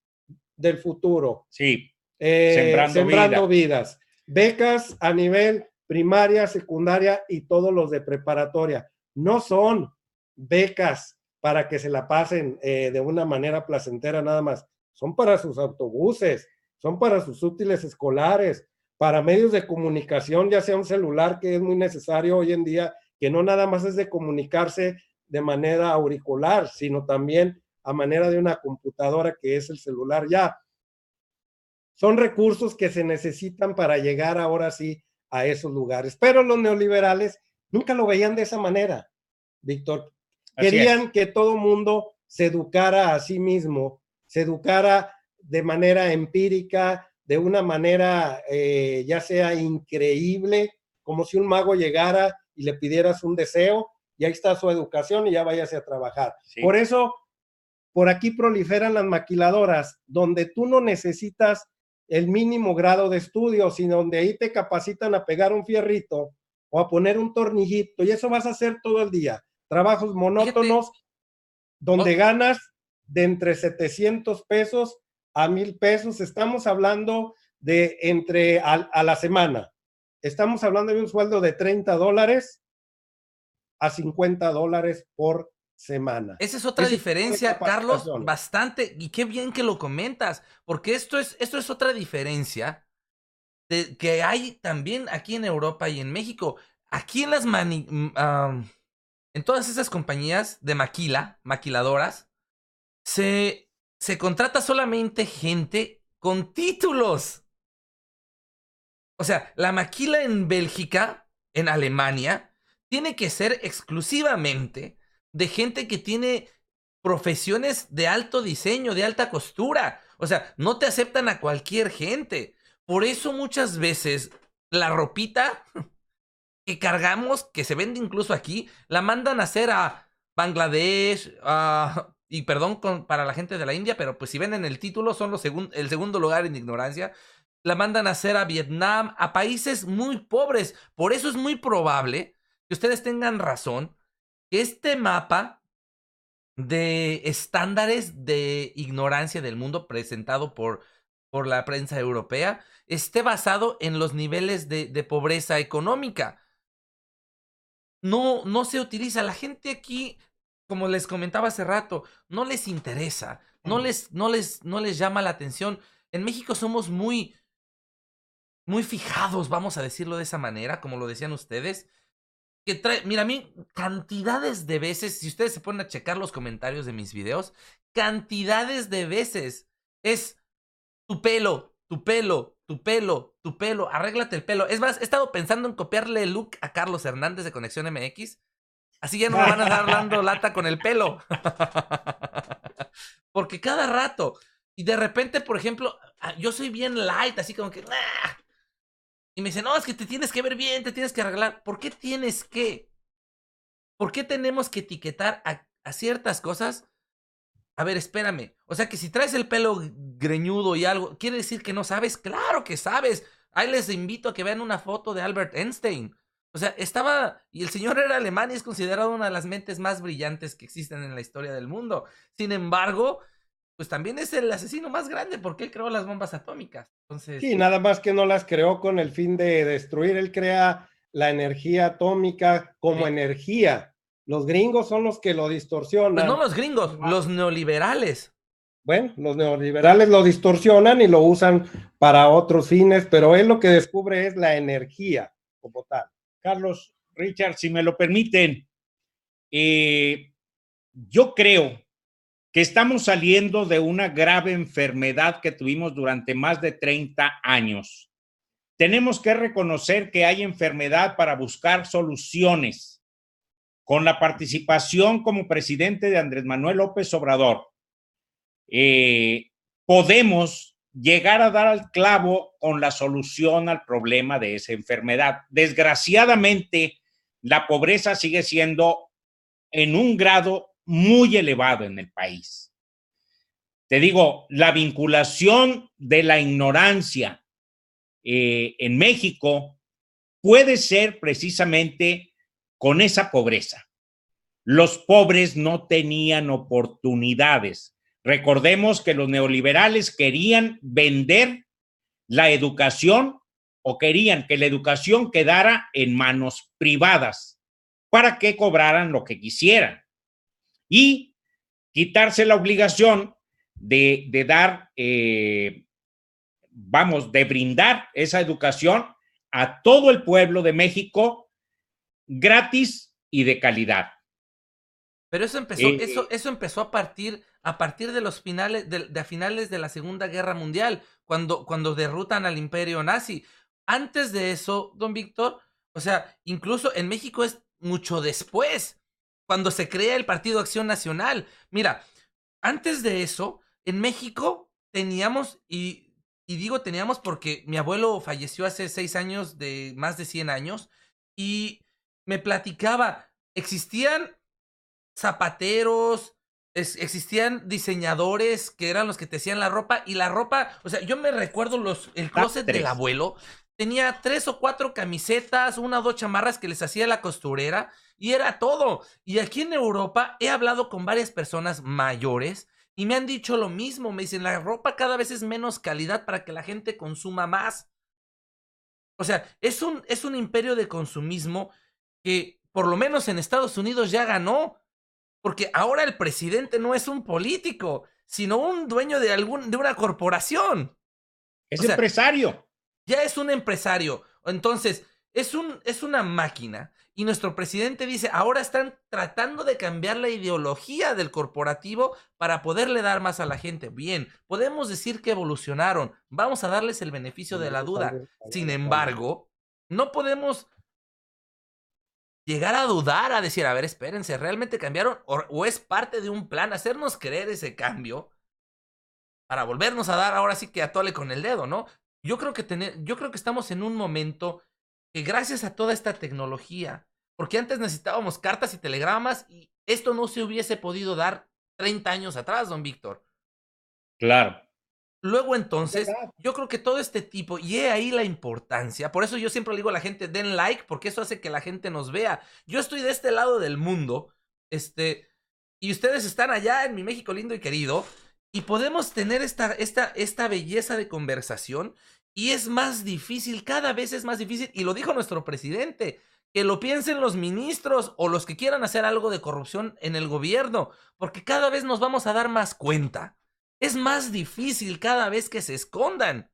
S2: del futuro.
S3: Sí,
S2: sembrando vidas. Becas a nivel primaria, secundaria y todos los de preparatoria. No son becas para que se la pasen de una manera placentera nada más. Son para sus autobuses, son para sus útiles escolares, para medios de comunicación, ya sea un celular que es muy necesario hoy en día, que no nada más es de comunicarse de manera auricular, sino también a manera de una computadora que es el celular ya. Son recursos que se necesitan para llegar ahora sí a esos lugares. Pero los neoliberales nunca lo veían de esa manera, Víctor. Querían que todo mundo se educara a sí mismo, se educara de manera empírica, de una manera ya sea increíble, como si un mago llegara y le pidieras un deseo, y ahí está su educación y ya váyase a trabajar. Sí. Por eso, por aquí proliferan las maquiladoras, donde tú no necesitas el mínimo grado de estudio, sino donde ahí te capacitan a pegar un fierrito o a poner un tornillito, y eso vas a hacer todo el día. Trabajos monótonos, donde ganas de entre 700 pesos a 1,000 pesos. Estamos hablando de a la semana. Estamos hablando de un sueldo de $30 a $50 por semana.
S1: Esa es otra diferencia, Carlos, bastante, y qué bien que lo comentas, porque esto es otra diferencia que hay también aquí en Europa y en México. Aquí en en todas esas compañías de maquiladoras, se contrata solamente gente con títulos. O sea, la maquila en Bélgica, en Alemania, tiene que ser exclusivamente de gente que tiene profesiones de alto diseño, de alta costura. O sea, no te aceptan a cualquier gente. Por eso muchas veces la ropita que cargamos, que se vende incluso aquí, la mandan a hacer a Bangladesh, y perdón para la gente de la India, pero pues si ven en el título son el segundo lugar en ignorancia. La mandan a hacer a Vietnam, a países muy pobres. Por eso es muy probable que ustedes tengan razón, que este mapa de estándares de ignorancia del mundo presentado por la prensa europea esté basado en los niveles de pobreza económica. No se utiliza. La gente aquí, como les comentaba hace rato, no les interesa, no les llama la atención. En México somos muy fijados, vamos a decirlo de esa manera, como lo decían ustedes. Mira, a mí, cantidades de veces, si ustedes se ponen a checar los comentarios de mis videos, cantidades de veces es tu pelo, tu pelo, tu pelo, tu pelo, arréglate el pelo. Es más, he estado pensando en copiarle el look a Carlos Hernández de Conexión MX. Así ya no me van a estar dando lata con el pelo. Porque cada rato. Y de repente, por ejemplo, yo soy bien light, así como que... ¡nah! Y me dicen, no, es que te tienes que ver bien, te tienes que arreglar. ¿Por qué tienes que? ¿Por qué tenemos que etiquetar a ciertas cosas? A ver, espérame. O sea que si traes el pelo greñudo y algo, ¿quiere decir que no sabes? Claro que sabes. Ahí les invito a que vean una foto de Albert Einstein. O sea, y el señor era alemán y es considerado una de las mentes más brillantes que existen en la historia del mundo. Sin embargo, pues también es el asesino más grande porque él creó las bombas atómicas. Entonces,
S2: Sí, nada más que no las creó con el fin de destruir. Él crea la energía atómica como energía. Los gringos son los que lo distorsionan.
S1: Pues no los gringos, los neoliberales.
S2: Bueno, los neoliberales lo distorsionan y lo usan para otros fines, pero él lo que descubre es la energía como tal.
S3: Carlos, Richard, si me lo permiten, yo creo que estamos saliendo de una grave enfermedad que tuvimos durante más de 30 años. Tenemos que reconocer que hay enfermedad para buscar soluciones. Con la participación como presidente de Andrés Manuel López Obrador, podemos llegar a dar al clavo con la solución al problema de esa enfermedad. Desgraciadamente, la pobreza sigue siendo en un grado muy elevado en el país. Te digo, la vinculación de la ignorancia en México puede ser precisamente con esa pobreza. Los pobres no tenían oportunidades. Recordemos que los neoliberales querían vender la educación o querían que la educación quedara en manos privadas para que cobraran lo que quisieran y quitarse la obligación de dar, de brindar esa educación a todo el pueblo de México gratis y de calidad.
S1: Pero eso empezó a partir de los finales de finales de la Segunda Guerra Mundial, cuando derrotan al Imperio Nazi. Antes de eso, don Víctor, o sea, incluso en México es mucho después, cuando se crea el Partido Acción Nacional. Mira, antes de eso, en México teníamos, y digo teníamos porque mi abuelo falleció hace 6 años, de más de 100 años, y me platicaba, existían zapateros, existían diseñadores que eran los que te hacían la ropa, y la ropa, o sea, yo me recuerdo el closet del abuelo, tenía 3 o 4 camisetas, 1 o 2 chamarras que les hacía la costurera, y era todo. Y aquí en Europa he hablado con varias personas mayores, y me han dicho lo mismo, me dicen, la ropa cada vez es menos calidad para que la gente consuma más. O sea, es un imperio de consumismo que por lo menos en Estados Unidos ya ganó. Porque ahora el presidente no es un político, sino un dueño de una corporación.
S3: Es empresario.
S1: ya es un empresario. Entonces, es una máquina. Y nuestro presidente dice, ahora están tratando de cambiar la ideología del corporativo para poderle dar más a la gente. Bien, podemos decir que evolucionaron. Vamos a darles el beneficio de la duda. Sin embargo, no podemos llegar a dudar, a decir, a ver, espérense, ¿realmente cambiaron? ¿O es parte de un plan hacernos creer ese cambio para volvernos a dar ahora sí que a tole con el dedo, ¿no? Yo creo que estamos en un momento que gracias a toda esta tecnología, porque antes necesitábamos cartas y telegramas y esto no se hubiese podido dar 30 años atrás, don Víctor.
S3: Claro.
S1: Luego entonces, yo creo que todo este tipo, y he ahí la importancia, por eso yo siempre le digo a la gente, den like, porque eso hace que la gente nos vea. Yo estoy de este lado del mundo, y ustedes están allá en mi México lindo y querido, y podemos tener esta belleza de conversación, y es más difícil, cada vez es más difícil, y lo dijo nuestro presidente, que lo piensen los ministros o los que quieran hacer algo de corrupción en el gobierno, porque cada vez nos vamos a dar más cuenta. Es más difícil cada vez que se escondan.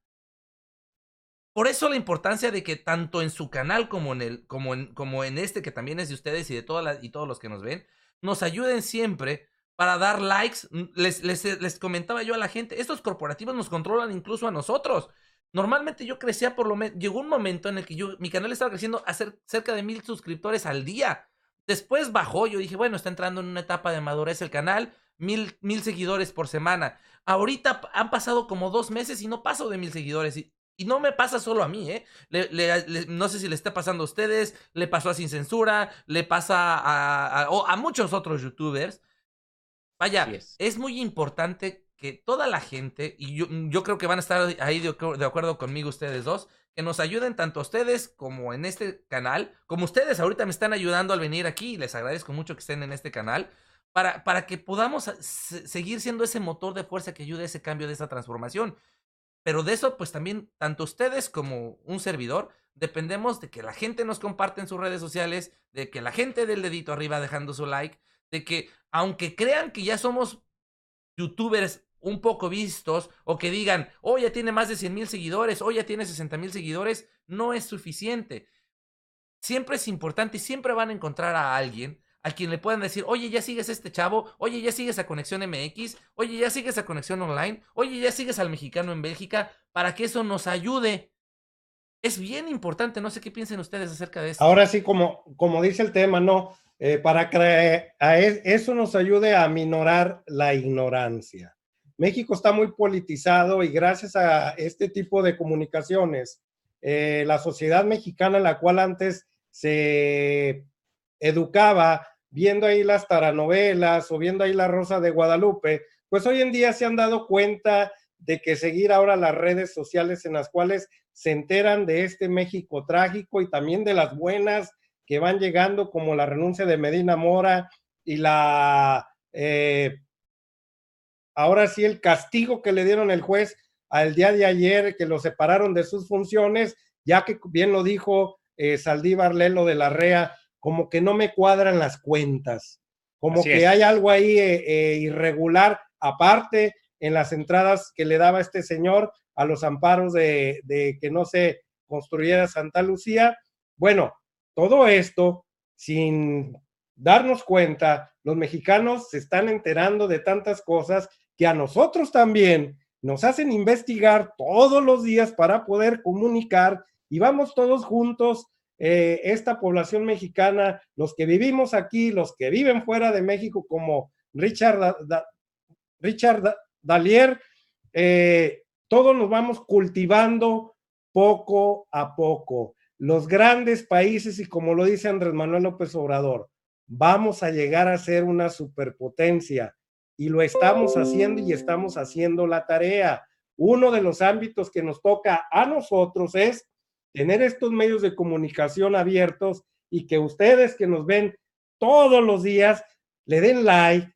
S1: Por eso la importancia de que tanto en su canal como en este que también es de ustedes y de todos los que nos ven, nos ayuden siempre para dar likes. Les comentaba yo a la gente, estos corporativos nos controlan incluso a nosotros. Normalmente yo crecía llegó un momento en el que mi canal estaba creciendo a cerca de 1000 suscriptores al día. Después bajó, yo dije, bueno, está entrando en una etapa de madurez el canal, 1000 seguidores por semana. Ahorita han pasado como 2 meses y no paso de 1000 seguidores. Y no me pasa solo a mí, ¿eh? No sé si le está pasando a ustedes, le pasó a Sin Censura, le pasa a muchos otros youtubers. Vaya, es muy importante que toda la gente, y yo creo que van a estar ahí de acuerdo conmigo ustedes dos, que nos ayuden tanto a ustedes como en este canal, como ustedes ahorita me están ayudando al venir aquí, y les agradezco mucho que estén en este canal, para que podamos seguir siendo ese motor de fuerza que ayude a ese cambio, de esa transformación. Pero de eso, pues también, tanto ustedes como un servidor, dependemos de que la gente nos comparte en sus redes sociales, de que la gente dé el dedito arriba dejando su like, de que aunque crean que ya somos youtubers un poco vistos, o que digan, oh, ya tiene más de 100,000 seguidores, oh, ya tiene 60,000 seguidores, no es suficiente. Siempre es importante y siempre van a encontrar a alguien a quien le puedan decir, oye, ya sigues a este chavo, oye, ya sigues a Conexión MX, oye, ya sigues a Conexión Online, oye, ya sigues al Mexicano en Bélgica, para que eso nos ayude. Es bien importante, no sé qué piensen ustedes acerca de esto.
S2: Ahora sí, como dice el tema, ¿no? Para que eso nos ayude a minorar la ignorancia. México está muy politizado y gracias a este tipo de comunicaciones, la sociedad mexicana, la cual antes se educaba viendo ahí las taranovelas o viendo ahí La Rosa de Guadalupe, pues hoy en día se han dado cuenta de que seguir ahora las redes sociales en las cuales se enteran de este México trágico y también de las buenas que van llegando, como la renuncia de Medina Mora y ahora sí el castigo que le dieron el juez al día de ayer, que lo separaron de sus funciones, ya que bien lo dijo Saldívar Lelo de la REA, como que no me cuadran las cuentas, como así que hay algo ahí irregular, aparte en las entradas que le daba este señor a los amparos de que no se construyera Santa Lucía. Bueno, todo esto, sin darnos cuenta, los mexicanos se están enterando de tantas cosas que a nosotros también nos hacen investigar todos los días para poder comunicar, y vamos todos juntos, esta población mexicana, los que vivimos aquí, los que viven fuera de México, como Richard Dallier, todos nos vamos cultivando poco a poco. Los grandes países, y como lo dice Andrés Manuel López Obrador, vamos a llegar a ser una superpotencia, y lo estamos haciendo y estamos haciendo la tarea. Uno de los ámbitos que nos toca a nosotros es tener estos medios de comunicación abiertos, y que ustedes que nos ven todos los días le den like,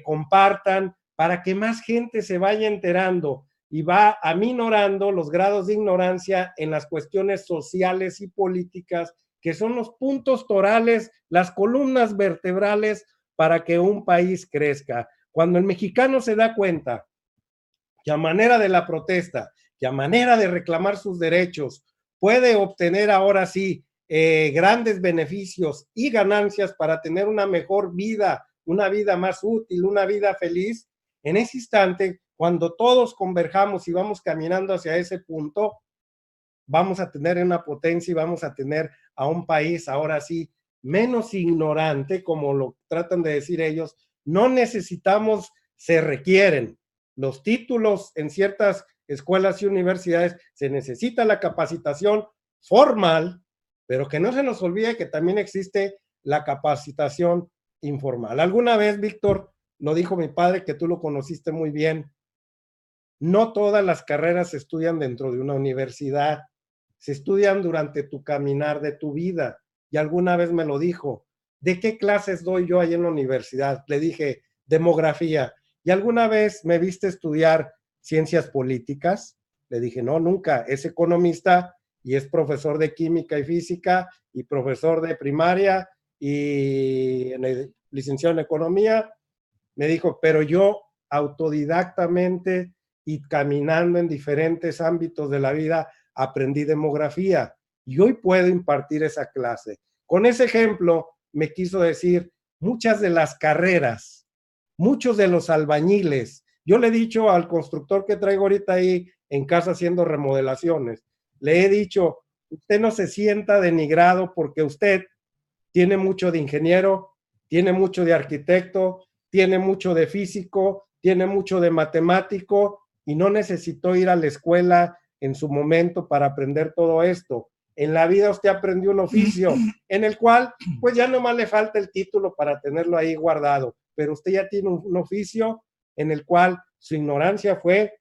S2: compartan, para que más gente se vaya enterando y va aminorando los grados de ignorancia en las cuestiones sociales y políticas, que son los puntos torales, las columnas vertebrales para que un país crezca. Cuando el mexicano se da cuenta que a manera de la protesta que a manera de reclamar sus derechos puede obtener ahora sí grandes beneficios y ganancias para tener una mejor vida, una vida más útil, una vida feliz, en ese instante, cuando todos converjamos y vamos caminando hacia ese punto, vamos a tener una potencia y vamos a tener a un país ahora sí menos ignorante, como lo tratan de decir ellos. No necesitamos, se requieren los títulos en ciertas escuelas y universidades, se necesita la capacitación formal, pero que no se nos olvide que también existe la capacitación informal. Alguna vez, Víctor, lo dijo mi padre, que tú lo conociste muy bien, no todas las carreras se estudian dentro de una universidad, se estudian durante tu caminar de tu vida. Y alguna vez me lo dijo, ¿de qué clases doy yo ahí en la universidad? Le dije, demografía. ¿Y alguna vez me viste estudiar ciencias políticas? Le dije, no, nunca. Es economista y es profesor de química y física y profesor de primaria y licenciado en economía. Me dijo, pero yo autodidactamente y caminando en diferentes ámbitos de la vida aprendí demografía y hoy puedo impartir esa clase. Con ese ejemplo me quiso decir muchas de las carreras, muchos de los albañiles. Yo le he dicho al constructor que traigo ahorita ahí en casa haciendo remodelaciones, le he dicho, usted no se sienta denigrado porque usted tiene mucho de ingeniero, tiene mucho de arquitecto, tiene mucho de físico, tiene mucho de matemático y no necesitó ir a la escuela en su momento para aprender todo esto. En la vida usted aprendió un oficio en el cual pues ya nomás le falta el título para tenerlo ahí guardado, pero usted ya tiene un oficio en el cual su ignorancia fue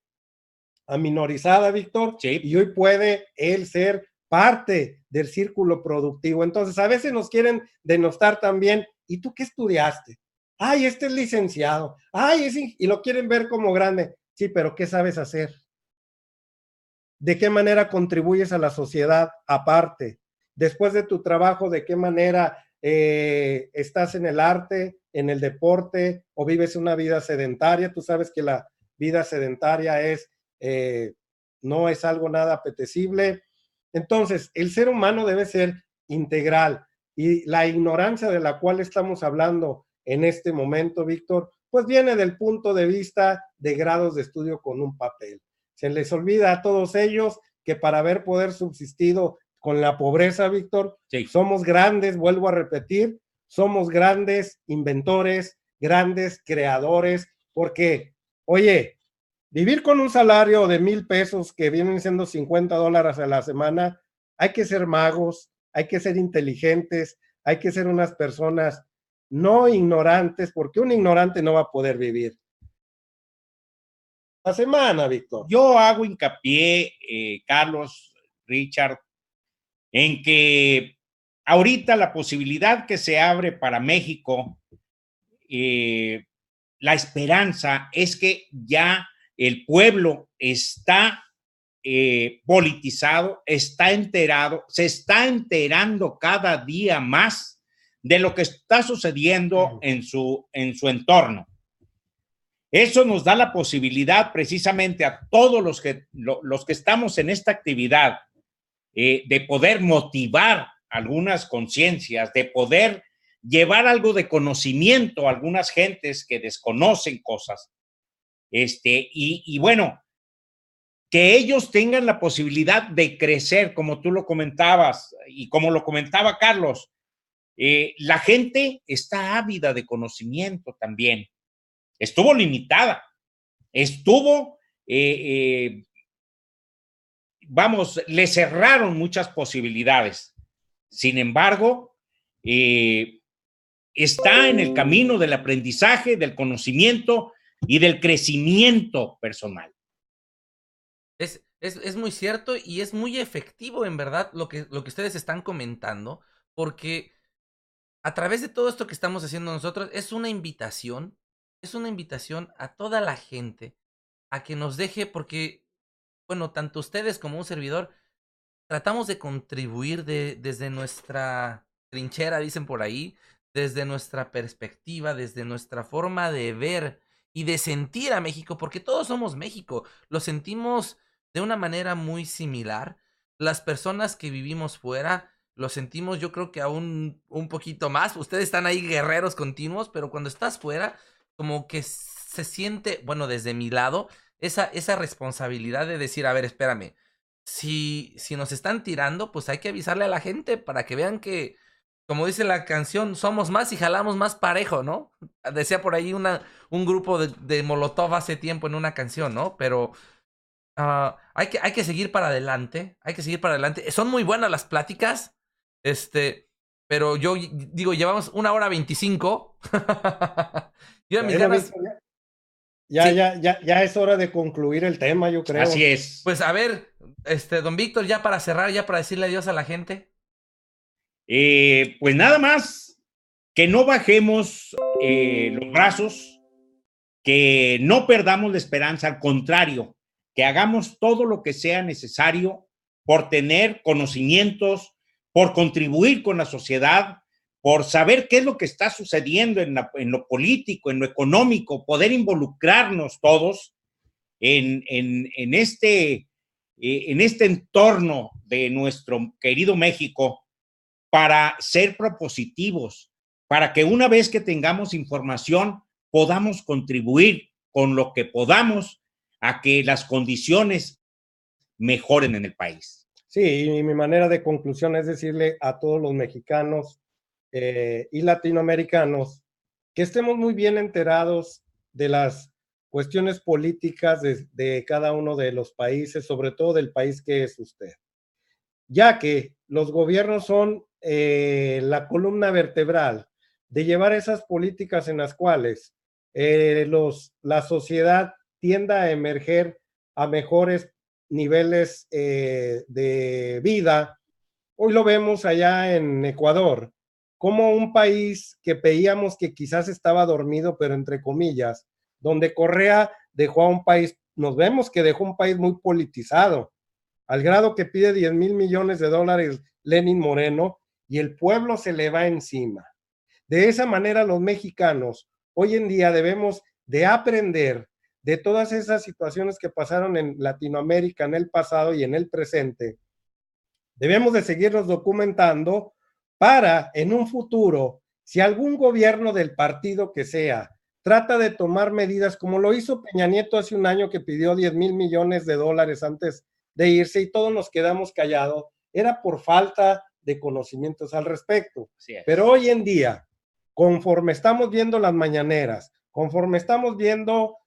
S2: aminorizada, Víctor, sí. Y hoy puede él ser parte del círculo productivo. Entonces, a veces nos quieren denostar también, ¿y tú qué estudiaste? Ay, este es licenciado, ay, y lo quieren ver como grande. Sí, pero ¿qué sabes hacer? ¿De qué manera contribuyes a la sociedad aparte? Después de tu trabajo, ¿de qué manera estás en el arte, en el deporte o vives una vida sedentaria? Tú sabes que la vida sedentaria no es algo nada apetecible. Entonces, el ser humano debe ser integral y la ignorancia de la cual estamos hablando en este momento, Víctor, pues viene del punto de vista de grados de estudio con un papel. Se les olvida a todos ellos que para haber poder subsistido con la pobreza, Víctor, sí. Somos grandes, vuelvo a repetir, somos grandes inventores, grandes creadores, porque, oye, vivir con un salario de 1,000 pesos que vienen siendo $50 a la semana, hay que ser magos, hay que ser inteligentes, hay que ser unas personas no ignorantes, porque un ignorante no va a poder vivir. La semana, Víctor.
S3: Yo hago hincapié, Carlos, Richard, en que ahorita la posibilidad que se abre para México, la esperanza es que ya el pueblo está politizado, está enterado, se está enterando cada día más de lo que está sucediendo en su entorno. Eso nos da la posibilidad precisamente a todos los que estamos en esta actividad de poder motivar algunas conciencias, de poder llevar algo de conocimiento a algunas gentes que desconocen cosas. Y bueno, que ellos tengan la posibilidad de crecer, como tú lo comentabas y como lo comentaba Carlos. La gente está ávida de conocimiento también. Estuvo limitada, le cerraron muchas posibilidades. Sin embargo, está en el camino del aprendizaje, del conocimiento y del crecimiento personal.
S1: Es muy cierto y es muy efectivo, en verdad, lo que ustedes están comentando, porque a través de todo esto que estamos haciendo nosotros, es una invitación a toda la gente a que nos deje, porque, bueno, tanto ustedes como un servidor, tratamos de contribuir desde nuestra trinchera, dicen por ahí, desde nuestra perspectiva, desde nuestra forma de ver y de sentir a México, porque todos somos México, lo sentimos de una manera muy similar. Las personas que vivimos fuera lo sentimos, yo creo que aún un poquito más. Ustedes están ahí guerreros continuos, pero cuando estás fuera, como que se siente, bueno, desde mi lado, esa responsabilidad de decir, a ver, espérame, si nos están tirando, pues hay que avisarle a la gente para que vean que, como dice la canción, somos más y jalamos más parejo, ¿no? Decía por ahí un grupo de Molotov hace tiempo en una canción, ¿no? Pero hay que seguir para adelante, hay que seguir para adelante. Son muy buenas las pláticas, pero yo digo, llevamos 1 hora 25. Yo a mis
S2: Bueno,
S1: ganas,
S2: Víctor,
S1: sí,
S2: ya es hora de concluir el tema, yo creo.
S3: Así es.
S1: pues a ver, don Víctor, ya para cerrar, ya para decirle adiós a la gente.
S3: Pues nada más que no bajemos los brazos, que no perdamos la esperanza, al contrario, que hagamos todo lo que sea necesario por tener conocimientos, por contribuir con la sociedad, por saber qué es lo que está sucediendo en lo político, en lo económico, poder involucrarnos todos en este entorno de nuestro querido México para ser propositivos, para que una vez que tengamos información podamos contribuir con lo que podamos a que las condiciones mejoren en el país.
S2: Sí, y mi manera de conclusión es decirle a todos los mexicanos y latinoamericanos que estemos muy bien enterados de las cuestiones políticas de cada uno de los países, sobre todo del país que es usted, ya que los gobiernos son la columna vertebral de llevar esas políticas en las cuales la sociedad tienda a emerger a mejores niveles de vida. Hoy lo vemos allá en Ecuador, como un país que veíamos que quizás estaba dormido, pero entre comillas, donde Correa dejó a un país, nos vemos que dejó un país muy politizado, al grado que pide 10,000 millones de dólares Lenin Moreno y el pueblo se le va encima. De esa manera los mexicanos hoy en día debemos de aprender de todas esas situaciones que pasaron en Latinoamérica en el pasado y en el presente. Debemos de seguirnos documentando para en un futuro, si algún gobierno del partido que sea trata de tomar medidas como lo hizo Peña Nieto hace un año que pidió 10,000 millones de dólares antes de irse y todos nos quedamos callados, era por falta de conocimientos al respecto. Pero hoy en día, conforme estamos viendo las mañaneras, conforme estamos viendo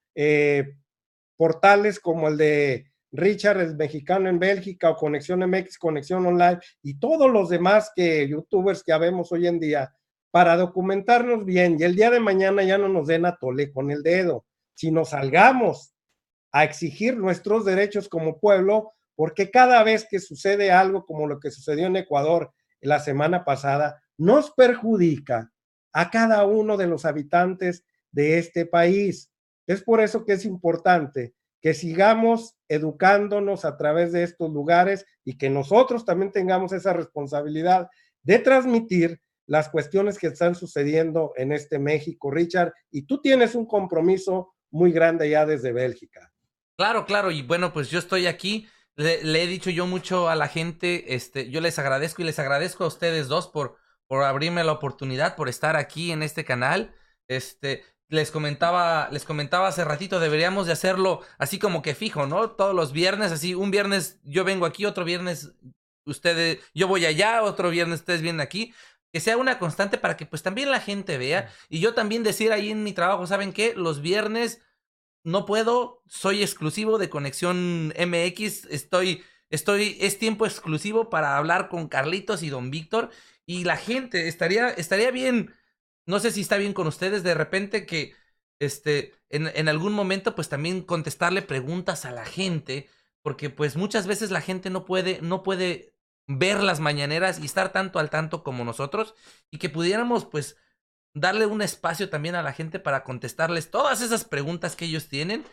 S2: portales como el de Richard, el mexicano en Bélgica, o Conexión MX, Conexión Online, y todos los demás youtubers que habemos hoy en día, para documentarnos bien, y el día de mañana ya no nos den a tole con el dedo, sino salgamos a exigir nuestros derechos como pueblo, porque cada vez que sucede algo como lo que sucedió en Ecuador la semana pasada, nos perjudica a cada uno de los habitantes de este país. Es por eso que es importante que sigamos educándonos a través de estos lugares y que nosotros también tengamos esa responsabilidad de transmitir las cuestiones que están sucediendo en este México, Richard, y tú tienes un compromiso muy grande ya desde Bélgica.
S1: Claro, claro, y bueno, pues yo estoy aquí. Le he dicho yo mucho a la gente, yo les agradezco y les agradezco a ustedes dos por abrirme la oportunidad, por estar aquí en este canal. Les comentaba hace ratito, deberíamos de hacerlo así como que fijo, ¿no? Todos los viernes, así, un viernes yo vengo aquí, otro viernes yo voy allá, otro viernes ustedes vienen aquí. Que sea una constante para que pues también la gente vea. Y yo también decir ahí en mi trabajo, ¿saben qué? Los viernes no puedo, soy exclusivo de Conexión MX, es tiempo exclusivo para hablar con Carlitos y Don Víctor, y la gente, estaría bien, no sé si está bien con ustedes, de repente que, en algún momento, pues también contestarle preguntas a la gente, porque pues muchas veces la gente no puede ver las mañaneras y estar tanto al tanto como nosotros, y que pudiéramos, pues, darle un espacio también a la gente para contestarles todas esas preguntas que ellos tienen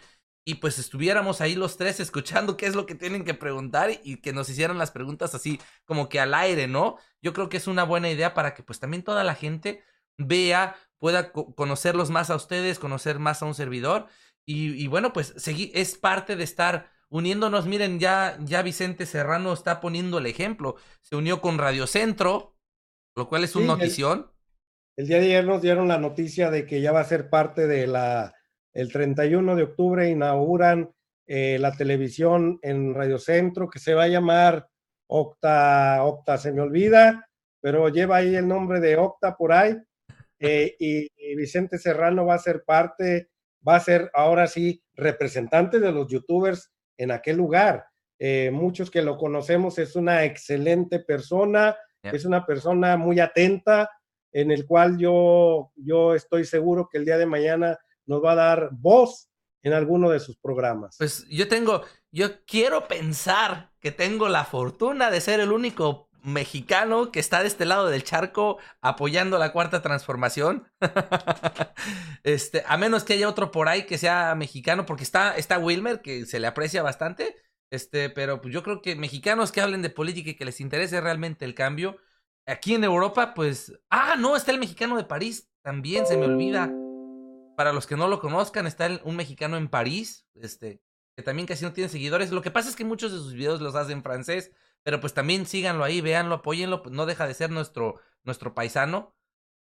S1: y pues estuviéramos ahí los tres escuchando qué es lo que tienen que preguntar y que nos hicieran las preguntas así como que al aire, ¿no? Yo creo que es una buena idea para que pues también toda la gente vea, pueda conocerlos más a ustedes, conocer más a un servidor y bueno, pues es parte de estar uniéndonos. Miren, ya Vicente Serrano está poniendo el ejemplo. Se unió con Radio Centro, lo cual es un
S2: Sí,
S1: notición.
S2: el día de ayer nos dieron la noticia de que ya va a ser parte de el 31 de octubre inauguran la televisión en Radio Centro, que se va a llamar Octa, se me olvida, pero lleva ahí el nombre de Octa por ahí. Y Vicente Serrano va a ser parte, va a ser ahora sí representante de los youtubers en aquel lugar. Muchos que lo conocemos, es una excelente persona, es una persona muy atenta, en el cual yo estoy seguro que el día de mañana nos va a dar voz en alguno de sus programas.
S1: Pues yo quiero pensar que tengo la fortuna de ser el único mexicano que está de este lado del charco apoyando la Cuarta Transformación. A menos que haya otro por ahí que sea mexicano, porque está Wilmer, que se le aprecia bastante. Pero pues yo creo que mexicanos que hablen de política y que les interese realmente el cambio. Aquí en Europa, pues... no, está el mexicano de París. También se me olvida. Para los que no lo conozcan, está un mexicano en París, que también casi no tiene seguidores. Lo que pasa es que muchos de sus videos los hace en francés, pero pues también síganlo ahí, véanlo, apóyenlo, pues no deja de ser nuestro paisano.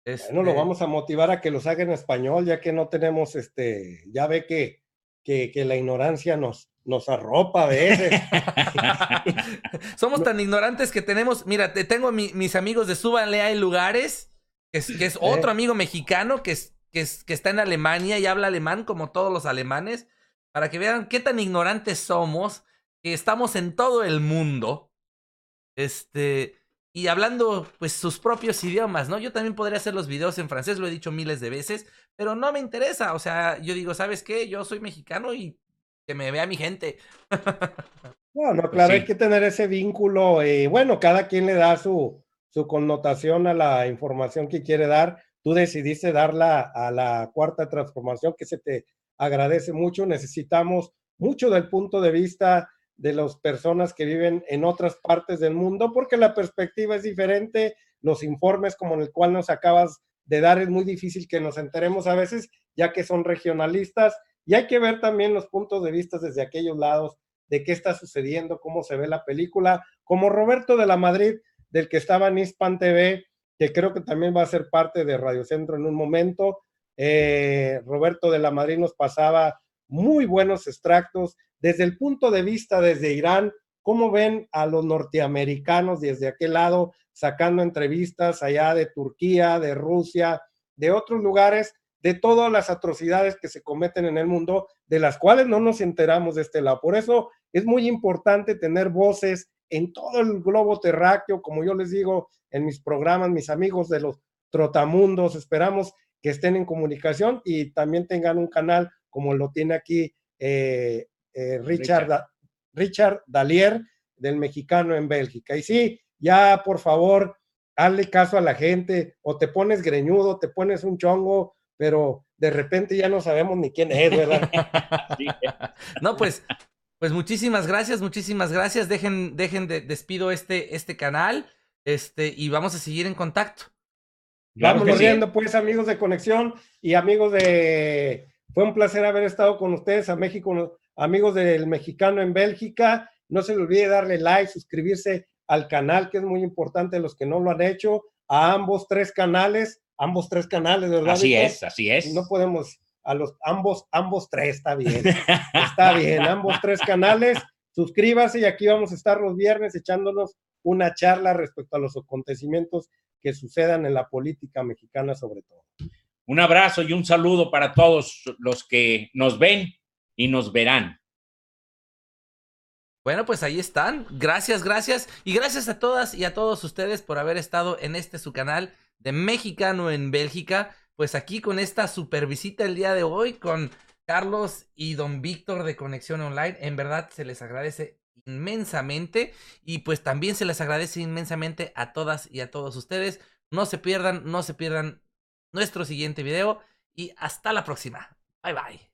S2: Bueno, lo vamos a motivar a que los haga en español, ya que no tenemos, ya ve que la ignorancia nos arropa a veces.
S1: Somos tan ignorantes que tenemos, mira, tengo mis amigos de Súbanle Hay Lugares, que es otro amigo mexicano que está en Alemania y habla alemán como todos los alemanes, para que vean qué tan ignorantes somos, que estamos en todo el mundo, y hablando pues sus propios idiomas, ¿no? Yo también podría hacer los videos en francés, lo he dicho miles de veces, pero no me interesa, o sea, yo digo, ¿sabes qué? Yo soy mexicano y que me vea mi gente.
S2: No, claro, sí. Hay que tener ese vínculo, bueno, cada quien le da su connotación a la información que quiere dar. Tú decidiste darla a la Cuarta Transformación, que se te agradece mucho. Necesitamos mucho del punto de vista de las personas que viven en otras partes del mundo, porque la perspectiva es diferente. Los informes como el cual nos acabas de dar es muy difícil que nos enteremos a veces, ya que son regionalistas, y hay que ver también los puntos de vista desde aquellos lados de qué está sucediendo, cómo se ve la película, como Roberto de la Madrid, del que estaba en Hispan TV, que creo que también va a ser parte de Radio Centro en un momento. Roberto de la Madrid nos pasaba muy buenos extractos desde el punto de vista desde Irán, cómo ven a los norteamericanos desde aquel lado, sacando entrevistas allá de Turquía, de Rusia, de otros lugares, de todas las atrocidades que se cometen en el mundo, de las cuales no nos enteramos de este lado. Por eso es muy importante tener voces en todo el globo terráqueo, como yo les digo en mis programas, mis amigos de los trotamundos, esperamos que estén en comunicación y también tengan un canal como lo tiene aquí Richard Dalier, del Mexicano en Bélgica. Y sí, ya por favor, hazle caso a la gente, o te pones greñudo, te pones un chongo, pero de repente ya no sabemos ni quién es, ¿verdad?
S1: Sí. No, pues muchísimas gracias. Despido este canal, y vamos a seguir en contacto.
S2: Claro, vamos corriendo, sí. Pues, amigos de Conexión y amigos de... Fue un placer haber estado con ustedes, a México, amigos del Mexicano en Bélgica. No se les olvide darle like, suscribirse al canal, que es muy importante, los que no lo han hecho, a ambos tres canales, ¿verdad?
S3: Así es.
S2: No podemos, ambos tres, está bien, ambos tres canales, suscríbase y aquí vamos a estar los viernes echándonos una charla respecto a los acontecimientos que sucedan en la política mexicana sobre todo.
S3: Un abrazo y un saludo para todos los que nos ven y nos verán.
S1: Bueno, pues ahí están. Gracias. Y gracias a todas y a todos ustedes por haber estado en su canal de Mexicano en Bélgica. Pues aquí con esta super visita el día de hoy con Carlos y don Víctor de Conexión Online. En verdad se les agradece inmensamente. Y pues también se les agradece inmensamente a todas y a todos ustedes. No se pierdan nuestro siguiente video. Y hasta la próxima. Bye bye.